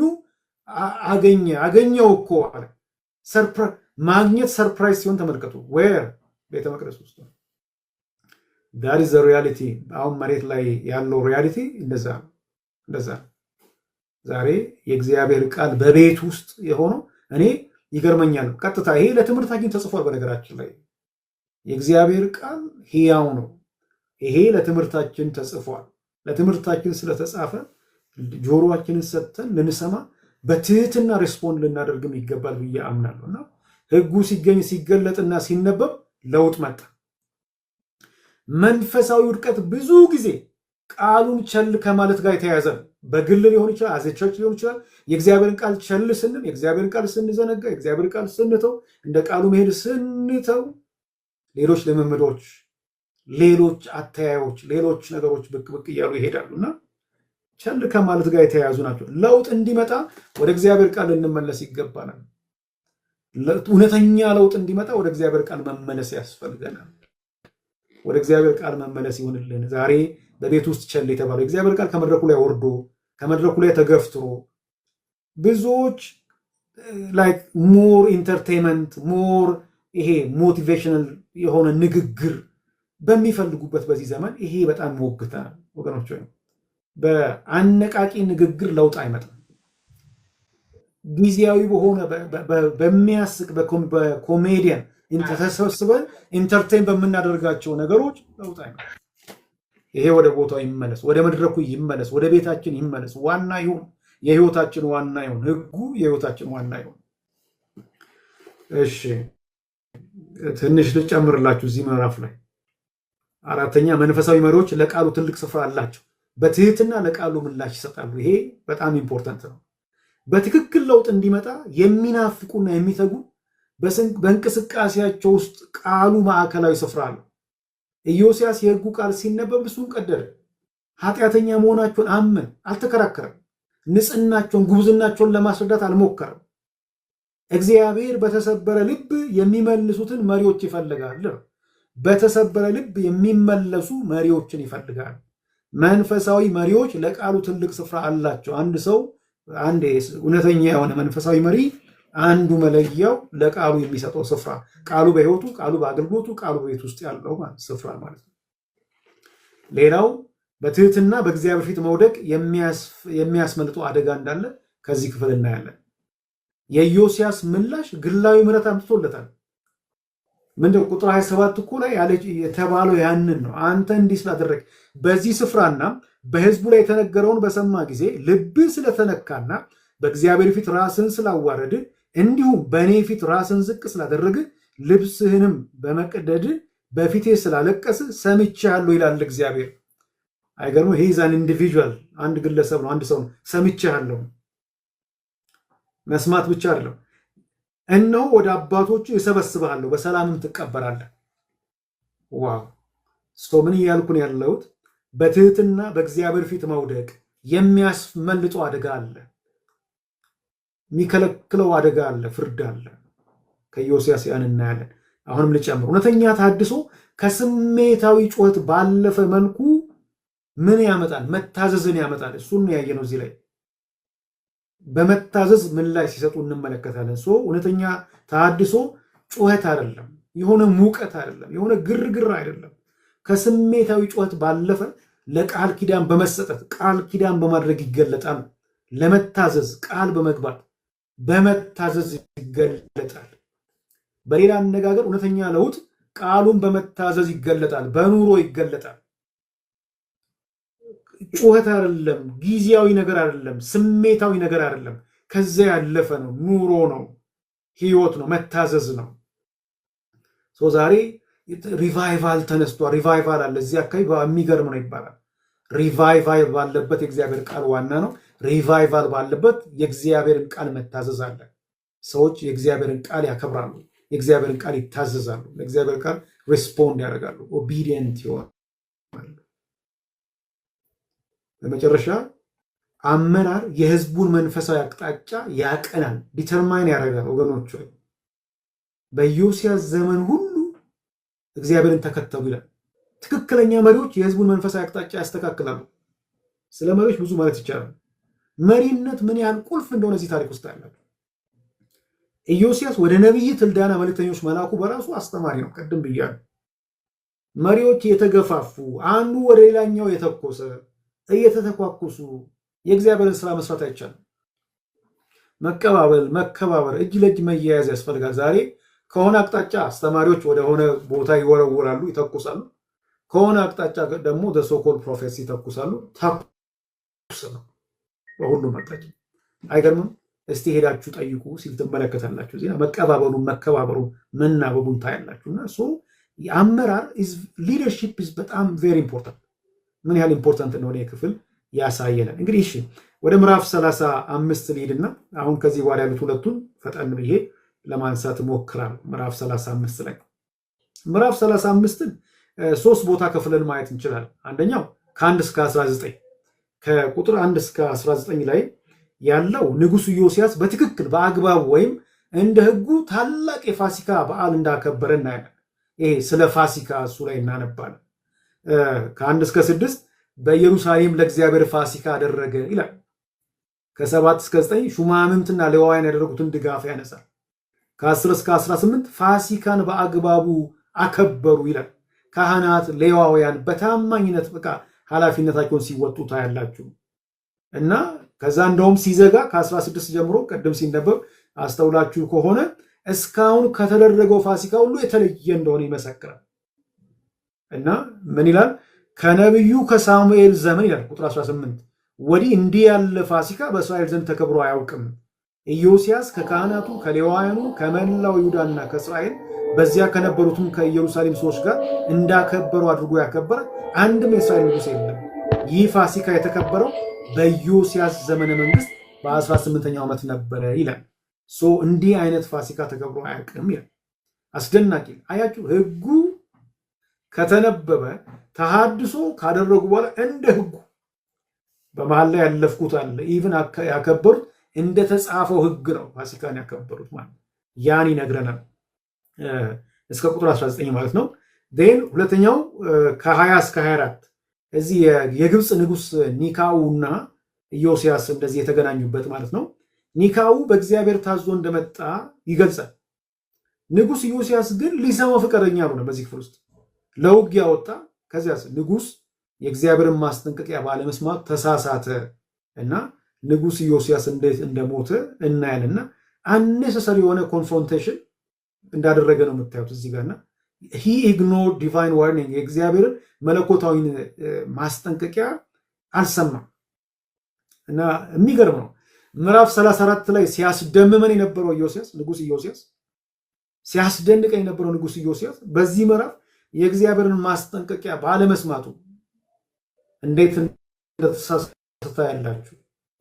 አገኘው እኮ አለ። ማግኘት ሰርፕራይዝ ሲሆን ተመልከቱ። ዌር ቤተ መቅደስ ውስጥ ነው። ዳት ኢዝ ዘ ሪያሊቲ። አሁን መሬት ላይ ያለው ሪያሊቲ እንደዛ ነው። ዛሬ የእግዚአብሔር ቃል በቤት ውስጥ የሆነው እኔ ይገርመኛል። ቀጥታ ይሄ ለትምህርታችን ተጽፏል። በነገራችን ላይ የእግዚአብሔር ቃል ሕያው ነው። ይሄ ለትምህርታችን ተጽፏል። ለትምህርታችን ስለተጻፈ ጆሮአችንን ሰጥተን ልንሰማ በትህትና ሬስፖንድ ልናደርግም ይገባል ብዬ አምናለሁ እና ሕጉ ሲገኝ ሲገለጥና ሲነበብ ለውጥ መጣ። መንፈሳዊ ውድቀት ብዙ ጊዜ ቃሉን ቸል ከማለት ጋር የተያያዘ ነው። በግል ሊሆን ይችላል፣ አዘ ቸርች ሊሆን ይችላል። የእግዚአብሔርን ቃል ቸል ስንል፣ የእግዚአብሔርን ቃል ስንዘነጋ፣ የእግዚአብሔር ቃል ስንተው፣ እንደ ቃሉ መሄድ ስንተው ሌሎች ልምምዶች፣ ሌሎች አተያዮች፣ ሌሎች ነገሮች ብቅ ብቅ እያሉ ይሄዳሉ እና ቸል ከማለት ጋር የተያያዙ ናቸው። ለውጥ እንዲመጣ ወደ እግዚአብሔር ቃል ልንመለስ ይገባናል። እውነተኛ ለውጥ እንዲመጣ ወደ እግዚአብሔር ቃል መመለስ ያስፈልገናል። ወደ እግዚአብሔር ቃል መመለስ ይሆንልን። ዛሬ በቤት ውስጥ ቸል የተባለው የእግዚአብሔር ቃል ከመድረኩ ላይ ወርዶ ከመድረኩ ላይ ተገፍትሮ ብዙዎች ላይክ ሞር ኢንተርቴንመንት ሞር ይሄ ሞቲቬሽናል የሆነ ንግግር በሚፈልጉበት በዚህ ዘመን ይሄ በጣም ሞግተናል ወገኖች። በአነቃቂ ንግግር ለውጥ አይመጣም። ጊዜያዊ በሆነ በሚያስቅ በኮሜዲያን ተሰብስበን ኢንተርቴን በምናደርጋቸው ነገሮች ለውጥ አይመጣም። ይሄ ወደ ቦታው ይመለስ፣ ወደ መድረኩ ይመለስ፣ ወደ ቤታችን ይመለስ። ዋና ይሁን፣ የህይወታችን ዋና ይሁን፣ ሕጉ የህይወታችን ዋና ይሁን። እሺ ትንሽ ልጨምርላችሁ እዚህ ምዕራፍ ላይ። አራተኛ መንፈሳዊ መሪዎች ለቃሉ ትልቅ ስፍራ አላቸው። በትህትና ለቃሉ ምላሽ ይሰጣሉ። ይሄ በጣም ኢምፖርታንት ነው። በትክክል ለውጥ እንዲመጣ የሚናፍቁና የሚተጉ በእንቅስቃሴያቸው ውስጥ ቃሉ ማዕከላዊ ስፍራ አለው። ኢዮስያስ የሕጉ ቃል ሲነበብ ልብሱን ቀደደ። ኃጢአተኛ መሆናቸውን አመን፣ አልተከራከረም። ንጽህናቸውን፣ ጉብዝናቸውን ለማስረዳት አልሞከረም። እግዚአብሔር በተሰበረ ልብ የሚመልሱትን መሪዎች ይፈልጋል። በተሰበረ ልብ የሚመለሱ መሪዎችን ይፈልጋል። መንፈሳዊ መሪዎች ለቃሉ ትልቅ ስፍራ አላቸው። አንድ እውነተኛ የሆነ መንፈሳዊ መሪ አንዱ መለያው ለቃሉ የሚሰጠው ስፍራ፣ ቃሉ በሕይወቱ፣ ቃሉ በአገልግሎቱ፣ ቃሉ በቤት ውስጥ ያለው ስፍራ ማለት ነው። ሌላው በትህትና በእግዚአብሔር ፊት መውደቅ የሚያስመልጠው አደጋ እንዳለ ከዚህ ክፍል እናያለን። የኢዮስያስ ምላሽ ግላዊ ምሕረት አምጥቶለታል። ምንድን ቁጥር 27 እኮ ላይ የተባለው ያንን ነው። አንተ እንዲህ ስላደረግ በዚህ ስፍራና በሕዝቡ ላይ የተነገረውን በሰማ ጊዜ ልብህ ስለተነካና በእግዚአብሔር ፊት ራስን ስላዋረድ እንዲሁም በእኔ ፊት ራስን ዝቅ ስላደረግ ልብስህንም በመቅደድ በፊቴ ስላለቀስ ሰምቼሃለሁ ይላል እግዚአብሔር። አይገርም? ሂዛን ኢንዲቪጁዋል አንድ ግለሰብ ነው፣ አንድ ሰው ነው። ሰምቼሃለሁ መስማት ብቻ አይደለም፣ እነሆ ወደ አባቶቹ እሰበስብሃለሁ በሰላምም ትቀበላለህ። ዋው! ምን እያልኩ ነው ያለሁት? በትህትና በእግዚአብሔር ፊት መውደቅ የሚያስመልጠው አደጋ አለ፣ የሚከለክለው አደጋ አለ፣ ፍርድ አለ። ከኢዮስያስ ያን እናያለን። አሁንም ልጨምር፣ እውነተኛ ታድሶ ከስሜታዊ ጩኸት ባለፈ መልኩ ምን ያመጣል? መታዘዝን ያመጣል። እሱን ያየነው እዚህ ላይ በመታዘዝ ምላሽ ሲሰጡ እንመለከታለን። እውነተኛ ታድሶ ጩኸት አይደለም፣ የሆነ ሙቀት አይደለም፣ የሆነ ግርግር አይደለም። ከስሜታዊ ጩኸት ባለፈ ለቃል ኪዳን በመሰጠት ቃል ኪዳን በማድረግ ይገለጣል። ለመታዘዝ ቃል በመግባት በመታዘዝ ይገለጣል። በሌላ አነጋገር እውነተኛ ለውጥ ቃሉን በመታዘዝ ይገለጣል፣ በኑሮ ይገለጣል። ጩኸት አይደለም፣ ጊዜያዊ ነገር አይደለም፣ ስሜታዊ ነገር አይደለም። ከዚያ ያለፈ ነው። ኑሮ ነው፣ ህይወት ነው፣ መታዘዝ ነው። ዛሬ ሪቫይቫል ተነስቷል። ሪቫይቫል አለ እዚህ አካባቢ፣ የሚገርም ነው ይባላል። ሪቫይቫል ባለበት የእግዚአብሔር ቃል ዋና ነው። ሪቫይቫል ባለበት የእግዚአብሔርን ቃል መታዘዝ አለ። ሰዎች የእግዚአብሔርን ቃል ያከብራሉ፣ የእግዚአብሔርን ቃል ይታዘዛሉ፣ ለእግዚአብሔር ቃል ሪስፖንድ ያደርጋሉ፣ ኦቢዲየንት ይሆናሉ። በመጨረሻ አመራር የህዝቡን መንፈሳዊ አቅጣጫ ያቀናል፣ ዲተርማይን ያደርጋል። ወገኖች በኢዮስያስ ዘመን ሁሉ እግዚአብሔርን ተከተሉ ይላል። ትክክለኛ መሪዎች የህዝቡን መንፈሳዊ አቅጣጫ ያስተካክላሉ። ስለ መሪዎች ብዙ ማለት ይቻላል። መሪነት ምን ያህል ቁልፍ እንደሆነ እዚህ ታሪክ ውስጥ ያላቸው። ኢዮስያስ ወደ ነቢይት ሕልዳና መልእክተኞች መላኩ በራሱ አስተማሪ ነው። ቅድም ብያለሁ። መሪዎች የተገፋፉ አንዱ ወደ ሌላኛው የተኮሰ እየተተኳኩሱ የእግዚአብሔርን ስራ መስራት አይቻልም። መቀባበል፣ መከባበር፣ እጅ ለእጅ መያያዝ ያስፈልጋል። ዛሬ ከሆነ አቅጣጫ አስተማሪዎች ወደሆነ ቦታ ይወረውራሉ፣ ይተኩሳሉ። ከሆነ አቅጣጫ ደግሞ ሶኮል ፕሮፌሲ ይተኩሳሉ። ተኩስ ነው በሁሉም አቅጣጫ። አይገርምም? እስቲ ሄዳችሁ ጠይቁ ሲል ትመለከታላችሁ። ዜና መቀባበሉን፣ መከባበሩን፣ መናበቡን ታያላችሁ። እና የአመራር ሊደርሺፕ በጣም ቬሪ ኢምፖርታንት። ምን ያህል ኢምፖርታንት እንደሆነ የክፍል ያሳየናል። እንግዲህ እሺ ወደ ምዕራፍ 35 ልሂድና አሁን ከዚህ በኋላ ያሉት ሁለቱን ፈጠን ብዬ ለማንሳት ሞክራለሁ። ምዕራፍ 35 ላይ ምዕራፍ 35ን ሶስት ቦታ ከፍለን ማየት እንችላለን። አንደኛው ከ1 እስከ 19 ከቁጥር 1 እስከ 19 ላይ ያለው ንጉሱ ኢዮስያስ በትክክል በአግባቡ ወይም እንደ ሕጉ ታላቅ የፋሲካ በዓል እንዳከበረ እናያለን። ይሄ ስለ ፋሲካ እሱ ላይ እናነባለን። ከ1 እስከ 6 በኢየሩሳሌም ለእግዚአብሔር ፋሲካ አደረገ ይላል። ከ7 እስከ 9 ሹማምንትና ሌዋውያን ያደረጉትን ድጋፍ ያነሳል። ከ10 እስከ 18 ፋሲካን በአግባቡ አከበሩ ይላል። ካህናት፣ ሌዋውያን በታማኝነት በቃ ኃላፊነታቸውን ሲወጡ ታያላችሁ። እና ከዛ እንደውም ሲዘጋ ከ16 ጀምሮ ቅድም ሲነበብ አስተውላችሁ ከሆነ እስካሁን ከተደረገው ፋሲካ ሁሉ የተለየ እንደሆነ ይመሰክራል። እና ምን ይላል? ከነቢዩ ከሳሙኤል ዘመን ይላል ቁጥር 18 ወዲህ እንዲህ ያለ ፋሲካ በእስራኤል ዘንድ ተከብሮ አያውቅም። ኢዮስያስ ከካህናቱ ከሌዋውያኑ ከመላው ይሁዳና ከእስራኤል በዚያ ከነበሩትም ከኢየሩሳሌም ሰዎች ጋር እንዳከበሩ አድርጎ ያከበረ አንድም የእስራኤል ንጉሥ የለም። ይህ ፋሲካ የተከበረው በኢዮስያስ ዘመነ መንግስት በ18ኛው ዓመት ነበረ ይላል። እንዲህ አይነት ፋሲካ ተከብሮ አያውቅም ይላል። አስደናቂ አያችሁ። ህጉ ከተነበበ ተሐድሶ ካደረጉ በኋላ እንደ ህጉ በመሃል ላይ ያለፍኩት አለ ኢቭን ያከበሩት እንደተጻፈው ህግ ነው ፋሲካን ያከበሩት ማለት ያን ይነግረናል። እስከ ቁጥር 19 ማለት ነው። ሁለተኛው ከ20 እስከ 24 እዚህ የግብፅ ንጉስ ኒካው እና ኢዮስያስ እንደዚህ የተገናኙበት ማለት ነው። ኒካው በእግዚአብሔር ታዞ እንደመጣ ይገልጻል። ንጉስ ኢዮስያስ ግን ሊሰማው ፈቃደኛ አልሆነ። በዚህ ክፍል ውስጥ ለውጊያ ወጣ። ከዚያስ ንጉስ የእግዚአብሔርን ማስጠንቀቂያ ባለመስማት ተሳሳተ እና ንጉስ ኢዮስያስ እንዴት እንደሞተ እናያልና አነሰሰሪ የሆነ ኮንፍሮንቴሽን እንዳደረገ ነው የምታዩት እዚህ ጋርና he ignored divine warning የእግዚአብሔርን መለኮታዊ ማስጠንቀቂያ አልሰማም። እና የሚገርም ነው። ምዕራፍ 34 ላይ ሲያስደምመን የነበረው ኢዮስያስ ንጉስ ኢዮስያስ ሲያስደንቀን የነበረው ንጉስ ኢዮስያስ በዚህ ምዕራፍ የእግዚአብሔርን ማስጠንቀቂያ ባለመስማቱ እንዴት እንደተሳሳተ ያላችሁ።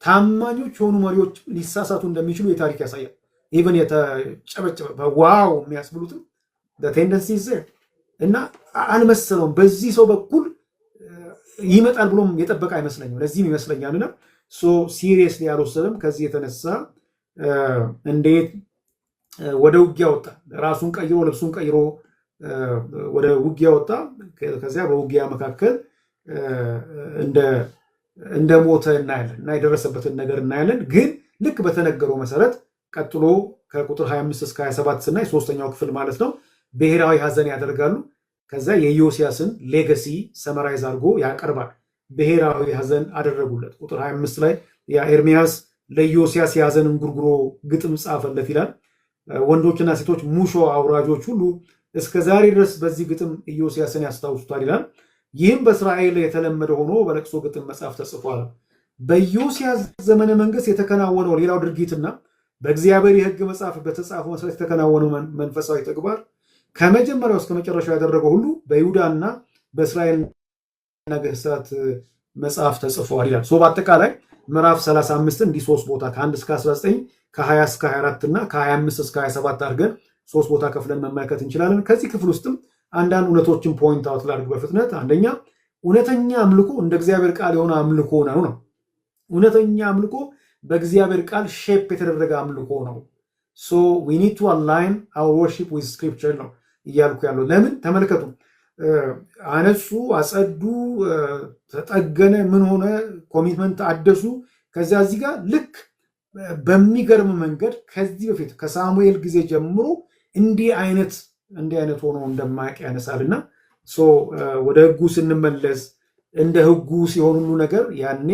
ታማኞች የሆኑ መሪዎች ሊሳሳቱ እንደሚችሉ የታሪክ ያሳያል። ኢቨን የተጨበጨበ ዋው የሚያስብሉትም ቴንደንሲ እና አልመሰለውም። በዚህ ሰው በኩል ይመጣል ብሎም የጠበቀ አይመስለኝም። ለዚህም ይመስለኛልና ሲሪየስሊ አልወሰደም። ከዚህ የተነሳ እንዴት ወደ ውጊያ ወጣ፣ ራሱን ቀይሮ ልብሱን ቀይሮ ወደ ውጊያ ወጣ። ከዚያ በውጊያ መካከል እንደ ሞተ እናያለን እና የደረሰበትን ነገር እናያለን። ግን ልክ በተነገረው መሰረት ቀጥሎ ከቁጥር 25 እስከ 27 ስናይ ሶስተኛው ክፍል ማለት ነው ብሔራዊ ሐዘን ያደርጋሉ። ከዛ የኢዮስያስን ሌገሲ ሰመራይዝ አድርጎ ያቀርባል። ብሔራዊ ሐዘን አደረጉለት። ቁጥር 25 ላይ ኤርሚያስ ለኢዮስያስ የሐዘን እንጉርጉሮ ግጥም ጻፈለት ይላል። ወንዶችና ሴቶች ሙሾ አውራጆች ሁሉ እስከ ዛሬ ድረስ በዚህ ግጥም ኢዮስያስን ያስታውሱታል ይላል። ይህም በእስራኤል የተለመደ ሆኖ በለቅሶ ግጥም መጽሐፍ ተጽፏል። በኢዮስያስ ዘመነ መንግስት የተከናወነው ሌላው ድርጊትና በእግዚአብሔር የሕግ መጽሐፍ በተጻፈው መሰረት የተከናወነው መንፈሳዊ ተግባር ከመጀመሪያው እስከ መጨረሻው ያደረገው ሁሉ በይሁዳና በእስራኤል ነገሥታት መጽሐፍ ተጽፏል ይላል። በአጠቃላይ ምዕራፍ 35 እንዲህ 3 ቦታ ከ1 እስከ 19 ከ20 እስከ 24 እና ከ25 እስከ 27 አድርገን 3 ቦታ ከፍለን መመልከት እንችላለን። ከዚህ ክፍል ውስጥም አንዳንድ እውነቶችን ፖይንት አውት ላድርግ በፍጥነት። አንደኛ እውነተኛ አምልኮ እንደ እግዚአብሔር ቃል የሆነ አምልኮ ነው። እውነተኛ አምልኮ በእግዚአብሔር ቃል ሼፕ የተደረገ አምልኮ ነው። we need to align our worship with scripture ነው እያልኩ ያለው። ለምን ተመልከቱ፣ አነጹ፣ አጸዱ፣ ተጠገነ፣ ምን ሆነ፣ ኮሚትመንት አደሱ። ከዚያ እዚህ ጋር ልክ በሚገርም መንገድ ከዚህ በፊት ከሳሙኤል ጊዜ ጀምሮ እንዲህ አይነት ሆኖ እንደማያውቅ ያነሳልና ወደ ህጉ ስንመለስ እንደ ህጉ ሲሆን ሁሉ ነገር ያኔ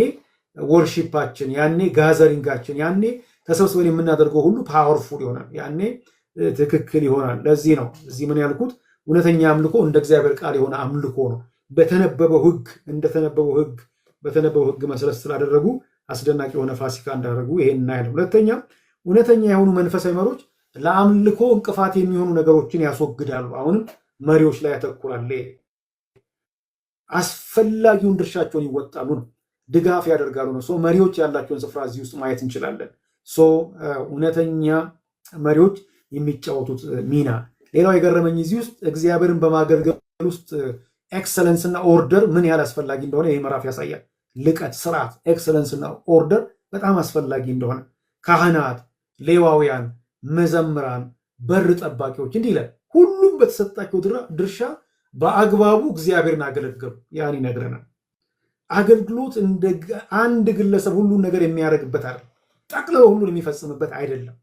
ወርሺፓችን፣ ያኔ ጋዘሪንጋችን፣ ያኔ ተሰብስበን የምናደርገው ሁሉ ፓወርፉል ይሆናል፣ ያኔ ትክክል ይሆናል። ለዚህ ነው እዚህ ምን ያልኩት እውነተኛ አምልኮ እንደ እግዚአብሔር ቃል የሆነ አምልኮ ነው። በተነበበው ህግ መሰረት ስላደረጉ አስደናቂ የሆነ ፋሲካ እንዳደረጉ ይሄን እናያለን። ሁለተኛ እውነተኛ የሆኑ መንፈሳዊ መሪዎች ለአምልኮ እንቅፋት የሚሆኑ ነገሮችን ያስወግዳሉ። አሁንም መሪዎች ላይ ያተኩራል። አስፈላጊውን ድርሻቸውን ይወጣሉ ነው፣ ድጋፍ ያደርጋሉ ነው። መሪዎች ያላቸውን ስፍራ እዚህ ውስጥ ማየት እንችላለን። እውነተኛ መሪዎች የሚጫወቱት ሚና። ሌላው የገረመኝ እዚህ ውስጥ እግዚአብሔርን በማገልገል ውስጥ ኤክሰለንስ እና ኦርደር ምን ያህል አስፈላጊ እንደሆነ ይህ ምዕራፍ ያሳያል። ልቀት፣ ስርዓት፣ ኤክሰለንስ እና ኦርደር በጣም አስፈላጊ እንደሆነ ካህናት፣ ሌዋውያን፣ መዘምራን፣ በር ጠባቂዎች እንዲህ ይላል። ሁሉም በተሰጣቸው ድርሻ በአግባቡ እግዚአብሔርን አገለገሉ። ያን ይነግረናል። አገልግሎት እንደ አንድ ግለሰብ ሁሉን ነገር የሚያደርግበት አይደለም። ጠቅልሎ ሁሉን የሚፈጽምበት አይደለም።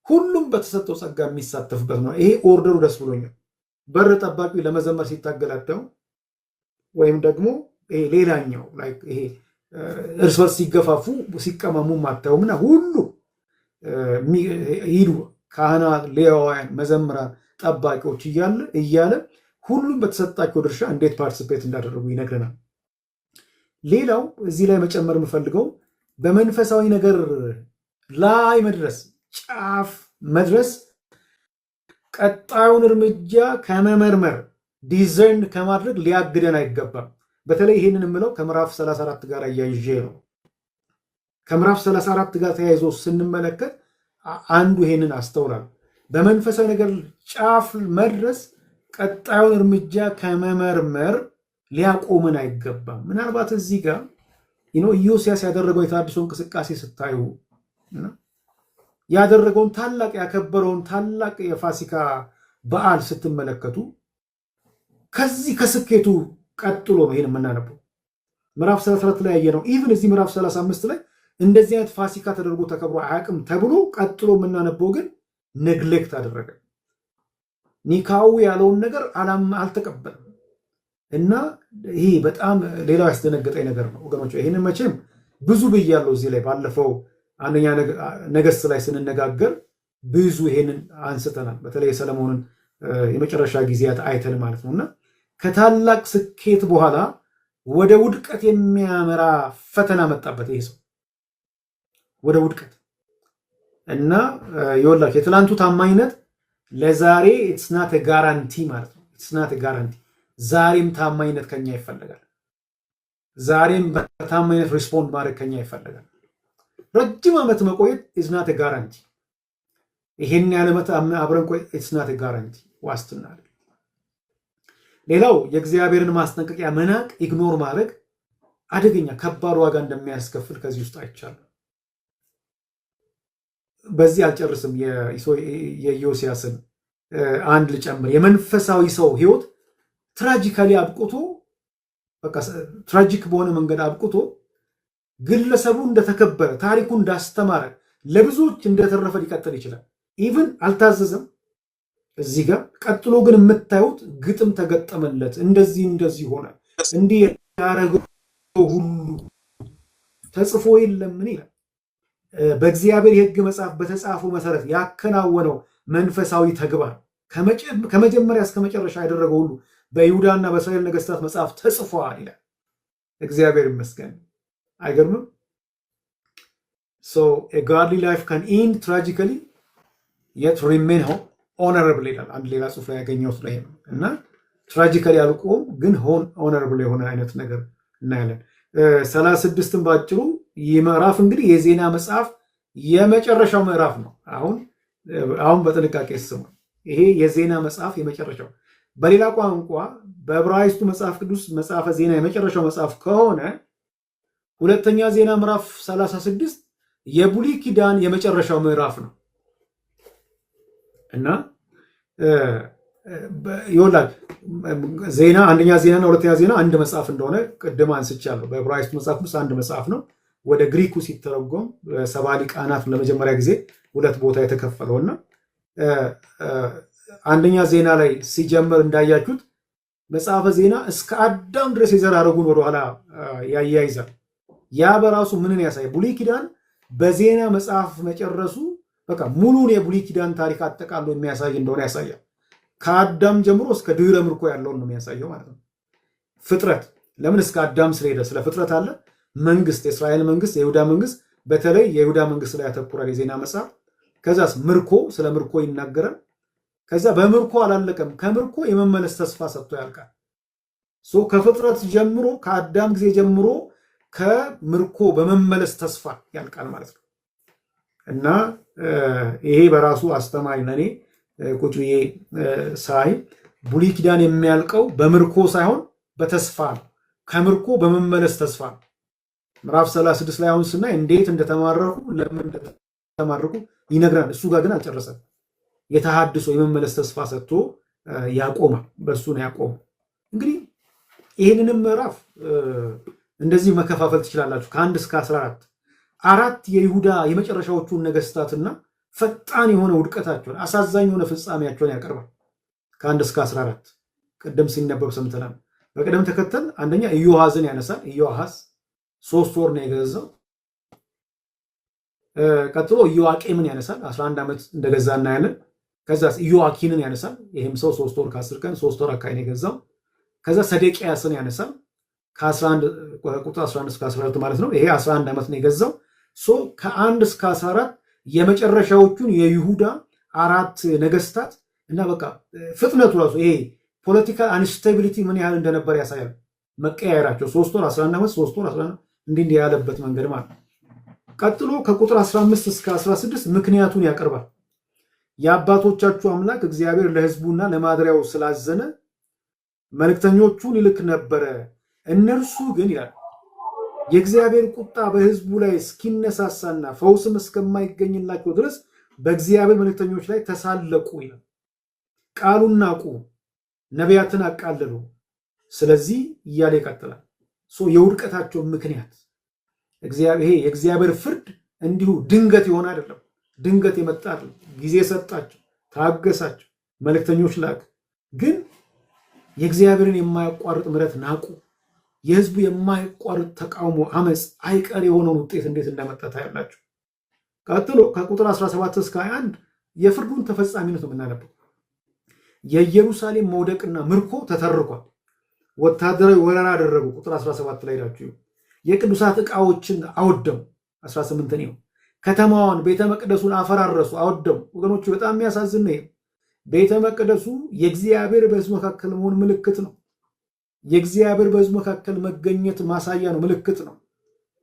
ሁሉም በተሰጠው ጸጋ የሚሳተፍበት ነው። ይሄ ኦርደሩ ደስ ብሎኛል። በር ጠባቂ ለመዘመር ሲታገላቸው ወይም ደግሞ ሌላኛው ይሄ እርስ በርስ ሲገፋፉ ሲቀመሙ ማታዩምና ሁሉ ሂዱ ካህናት፣ ሌዋውያን፣ መዘምራን፣ ጠባቂዎች እያለ ሁሉም በተሰጣቸው ድርሻ እንዴት ፓርቲሲፔት እንዳደረጉ ይነግረናል። ሌላው እዚህ ላይ መጨመር የምፈልገው በመንፈሳዊ ነገር ላይ መድረስ፣ ጫፍ መድረስ ቀጣዩን እርምጃ ከመመርመር ዲዘርን ከማድረግ ሊያግደን አይገባም። በተለይ ይህንን የምለው ከምዕራፍ 34 ጋር እያይዤ ነው። ከምዕራፍ 34 ጋር ተያይዞ ስንመለከት አንዱ ይሄንን አስተውላል። በመንፈሳዊ ነገር ጫፍ መድረስ ቀጣዩን እርምጃ ከመመርመር ሊያቆመን አይገባም። ምናልባት እዚህ ጋር ኢዮስያስ ያደረገው የተሃድሶ እንቅስቃሴ ስታዩ ያደረገውን ታላቅ ያከበረውን ታላቅ የፋሲካ በዓል ስትመለከቱ ከዚህ ከስኬቱ ቀጥሎ ነው ይሄን የምናነበው። ምዕራፍ 34 ላይ ያየነው ኢቭን እዚህ ምዕራፍ 35 ላይ እንደዚህ አይነት ፋሲካ ተደርጎ ተከብሮ አያውቅም ተብሎ ቀጥሎ የምናነበው ግን ኔግሌክት አደረገ። ኒካው ያለውን ነገር አልተቀበለም እና ይሄ በጣም ሌላው ያስደነገጠኝ ነገር ነው ወገኖች። ይህንን መቼም ብዙ ብያለሁ እዚህ ላይ ባለፈው አንደኛ ነገሥት ላይ ስንነጋገር ብዙ ይሄንን አንስተናል። በተለይ የሰለሞንን የመጨረሻ ጊዜያት አይተን ማለት ነውና ከታላቅ ስኬት በኋላ ወደ ውድቀት የሚያመራ ፈተና መጣበት ይሄ ሰው ወደ ውድቀት እና የወላችሁ የትላንቱ ታማኝነት ለዛሬ ኢትስ ናት ጋራንቲ ማለት ነው። ስናት ጋራንቲ። ዛሬም ታማኝነት ከኛ ይፈልጋል። ዛሬም በታማኝነት ሪስፖንድ ማድረግ ከኛ ይፈልጋል። ረጅም ዓመት መቆየት ኢዝናት ጋራንቲ። ይሄን ያለመት አብረን ቆይ ኢዝናት ጋራንቲ ዋስትና። ሌላው የእግዚአብሔርን ማስጠንቀቂያ መናቅ፣ ኢግኖር ማድረግ አደገኛ ከባድ ዋጋ እንደሚያስከፍል ከዚህ ውስጥ አይቻልም። በዚህ አልጨርስም። የኢዮስያስን አንድ ልጨምር። የመንፈሳዊ ሰው ህይወት ትራጂካሊ አብቅቶ በቃ ትራጂክ በሆነ መንገድ አብቅቶ ግለሰቡ እንደተከበረ ታሪኩ እንዳስተማረ ለብዙዎች እንደተረፈ ሊቀጥል ይችላል። ኢቭን አልታዘዘም እዚህ ጋር። ቀጥሎ ግን የምታዩት ግጥም ተገጠመለት፣ እንደዚህ ሆነ፣ እንዲህ ያደረገው ሁሉ ተጽፎ የለምን ይላል። በእግዚአብሔር የሕግ መጽሐፍ በተጻፈው መሰረት ያከናወነው መንፈሳዊ ተግባር ከመጀመሪያ እስከ መጨረሻ ያደረገው ሁሉ በይሁዳና በእስራኤል ነገስታት መጽሐፍ ተጽፏል ይላል። እግዚአብሔር ይመስገን። አይገርምም? so a godly life can end tragically yet remain honorable ይላል። አንድ ሌላ ጽሑፍ ላይ ያገኘሁት ላይ ነው እና ትራጂካሊ አልቆም ግን ሆኖረብል የሆነ አይነት ነገር እናያለን። 36ን ባጭሩ ይህ ምዕራፍ እንግዲህ የዜና መጽሐፍ የመጨረሻው ምዕራፍ ነው። አሁን በጥንቃቄ ስሙ። ይሄ የዜና መጽሐፍ የመጨረሻው፣ በሌላ ቋንቋ በዕብራይስጡ መጽሐፍ ቅዱስ መጽሐፈ ዜና የመጨረሻው መጽሐፍ ከሆነ ሁለተኛ ዜና ምዕራፍ 36 የብሉይ ኪዳን የመጨረሻው ምዕራፍ ነው እና ይወላል ዜና አንደኛ ዜናና ሁለተኛ ዜና አንድ መጽሐፍ እንደሆነ ቅድም አንስቻለሁ። በዕብራይስጡ መጽሐፍ ውስጥ አንድ መጽሐፍ ነው። ወደ ግሪኩ ሲተረጎም ሰባ ሊቃናት ለመጀመሪያ ጊዜ ሁለት ቦታ የተከፈለውና አንደኛ ዜና ላይ ሲጀምር እንዳያችሁት መጽሐፈ ዜና እስከ አዳም ድረስ የዘር ሐረጉን ወደኋላ ያያይዛል። ያ በራሱ ምንን ያሳያል? ብሉይ ኪዳን በዜና መጽሐፍ መጨረሱ በቃ ሙሉን የብሉይ ኪዳን ታሪክ አጠቃሎ የሚያሳይ እንደሆነ ያሳያል። ከአዳም ጀምሮ እስከ ድህረ ምርኮ ያለውን ነው የሚያሳየው ማለት ነው። ፍጥረት ለምን እስከ አዳም ስለሄደ ስለ ፍጥረት አለ። መንግስት፣ የእስራኤል መንግስት፣ የይሁዳ መንግስት፣ በተለይ የይሁዳ መንግስት ላይ ያተኩራል የዜና መጽሐፍ። ከዛስ ምርኮ፣ ስለ ምርኮ ይናገራል። ከዛ በምርኮ አላለቀም። ከምርኮ የመመለስ ተስፋ ሰጥቶ ያልቃል። ከፍጥረት ጀምሮ ከአዳም ጊዜ ጀምሮ ከምርኮ በመመለስ ተስፋ ያልቃል ማለት ነው እና ይሄ በራሱ አስተማሪ ለኔ ቁጭ ብዬ ሳይ ብሉይ ኪዳን የሚያልቀው በምርኮ ሳይሆን በተስፋ ነው። ከምርኮ በመመለስ ተስፋ ነው። ምዕራፍ 36 ላይ አሁን ስናይ እንዴት እንደተማረኩ ለምን እንደተማረኩ ይነግራል። እሱ ጋር ግን አልጨረሰም። የተሃድሶ የመመለስ ተስፋ ሰጥቶ ያቆማል። በእሱ ነው ያቆመው። እንግዲህ ይህንንም ምዕራፍ እንደዚህ መከፋፈል ትችላላችሁ። ከ1 እስከ 14 አራት የይሁዳ የመጨረሻዎቹን ነገስታትና ፈጣን የሆነ ውድቀታቸውን አሳዛኝ የሆነ ፍጻሜያቸውን ያቀርባል። ከ1 እስከ 14 ቅድም ሲነበብ ሰምተናል። በቅደም ተከተል አንደኛ ኢዮሐዝን ያነሳል። ኢዮሐዝ 3 ወር ነው የገዛው። ቀጥሎ ኢዮአቄምን ያነሳል። 11 ዓመት እንደገዛ እናያለን። ከዛ ኢዮአኪንን ያነሳል። ይህም ሰው 3 ወር ከ10 ቀን 3 ወር አካባቢ ነው የገዛው። ከዛ ሰዴቅያስን ያነሳል። ቁጥር 11 እስከ 12 ማለት ነው። ይሄ 11 ዓመት ነው የገዛው። ከ1 እስከ 14 የመጨረሻዎቹን የይሁዳ አራት ነገስታት እና በቃ ፍጥነቱ ራሱ ይሄ ፖለቲካል አንስታቢሊቲ ምን ያህል እንደነበር ያሳያል። መቀያየራቸው 3 ወር 11 ዓመት 3 ወር 11 እንዲህ ያለበት መንገድ ማለት ነው። ቀጥሎ ከቁጥር 15 እስከ 16 ምክንያቱን ያቀርባል። የአባቶቻችሁ አምላክ እግዚአብሔር ለሕዝቡና ለማደሪያው ስላዘነ መልእክተኞቹን ይልክ ነበረ። እነርሱ ግን ይላል የእግዚአብሔር ቁጣ በሕዝቡ ላይ እስኪነሳሳና ፈውስም እስከማይገኝላቸው ድረስ በእግዚአብሔር መልእክተኞች ላይ ተሳለቁ ይላል። ቃሉን ናቁ፣ ነቢያትን አቃለሉ። ስለዚህ እያለ ይቀጥላል። የውድቀታቸው ምክንያት የእግዚአብሔር ፍርድ እንዲሁ ድንገት የሆነ አይደለም። ድንገት የመጣ አይደለም። ጊዜ ሰጣቸው፣ ታገሳቸው፣ መልእክተኞች ላክ። ግን የእግዚአብሔርን የማያቋርጥ ምሕረት ናቁ። የህዝቡ የማይቋርጥ ተቃውሞ፣ አመፅ አይቀር የሆነውን ውጤት እንዴት እንደመጣ ታያላችሁ። ቀጥሎ ከቁጥር 17 እስከ 21 የፍርዱን ተፈጻሚነት ነው የምናነበው። የኢየሩሳሌም መውደቅና ምርኮ ተተርኳል። ወታደራዊ ወረራ አደረጉ። ቁጥር 17 ላይ ሄዳችሁ የቅዱሳት ዕቃዎችን አወደሙ። 18 ነው። ከተማዋን ቤተ መቅደሱን አፈራረሱ፣ አወደሙ። ወገኖቹ በጣም የሚያሳዝን ነው። ቤተ መቅደሱ የእግዚአብሔር በሕዝቡ መካከል መሆን ምልክት ነው። የእግዚአብሔር በሕዝቡ መካከል መገኘት ማሳያ ነው፣ ምልክት ነው።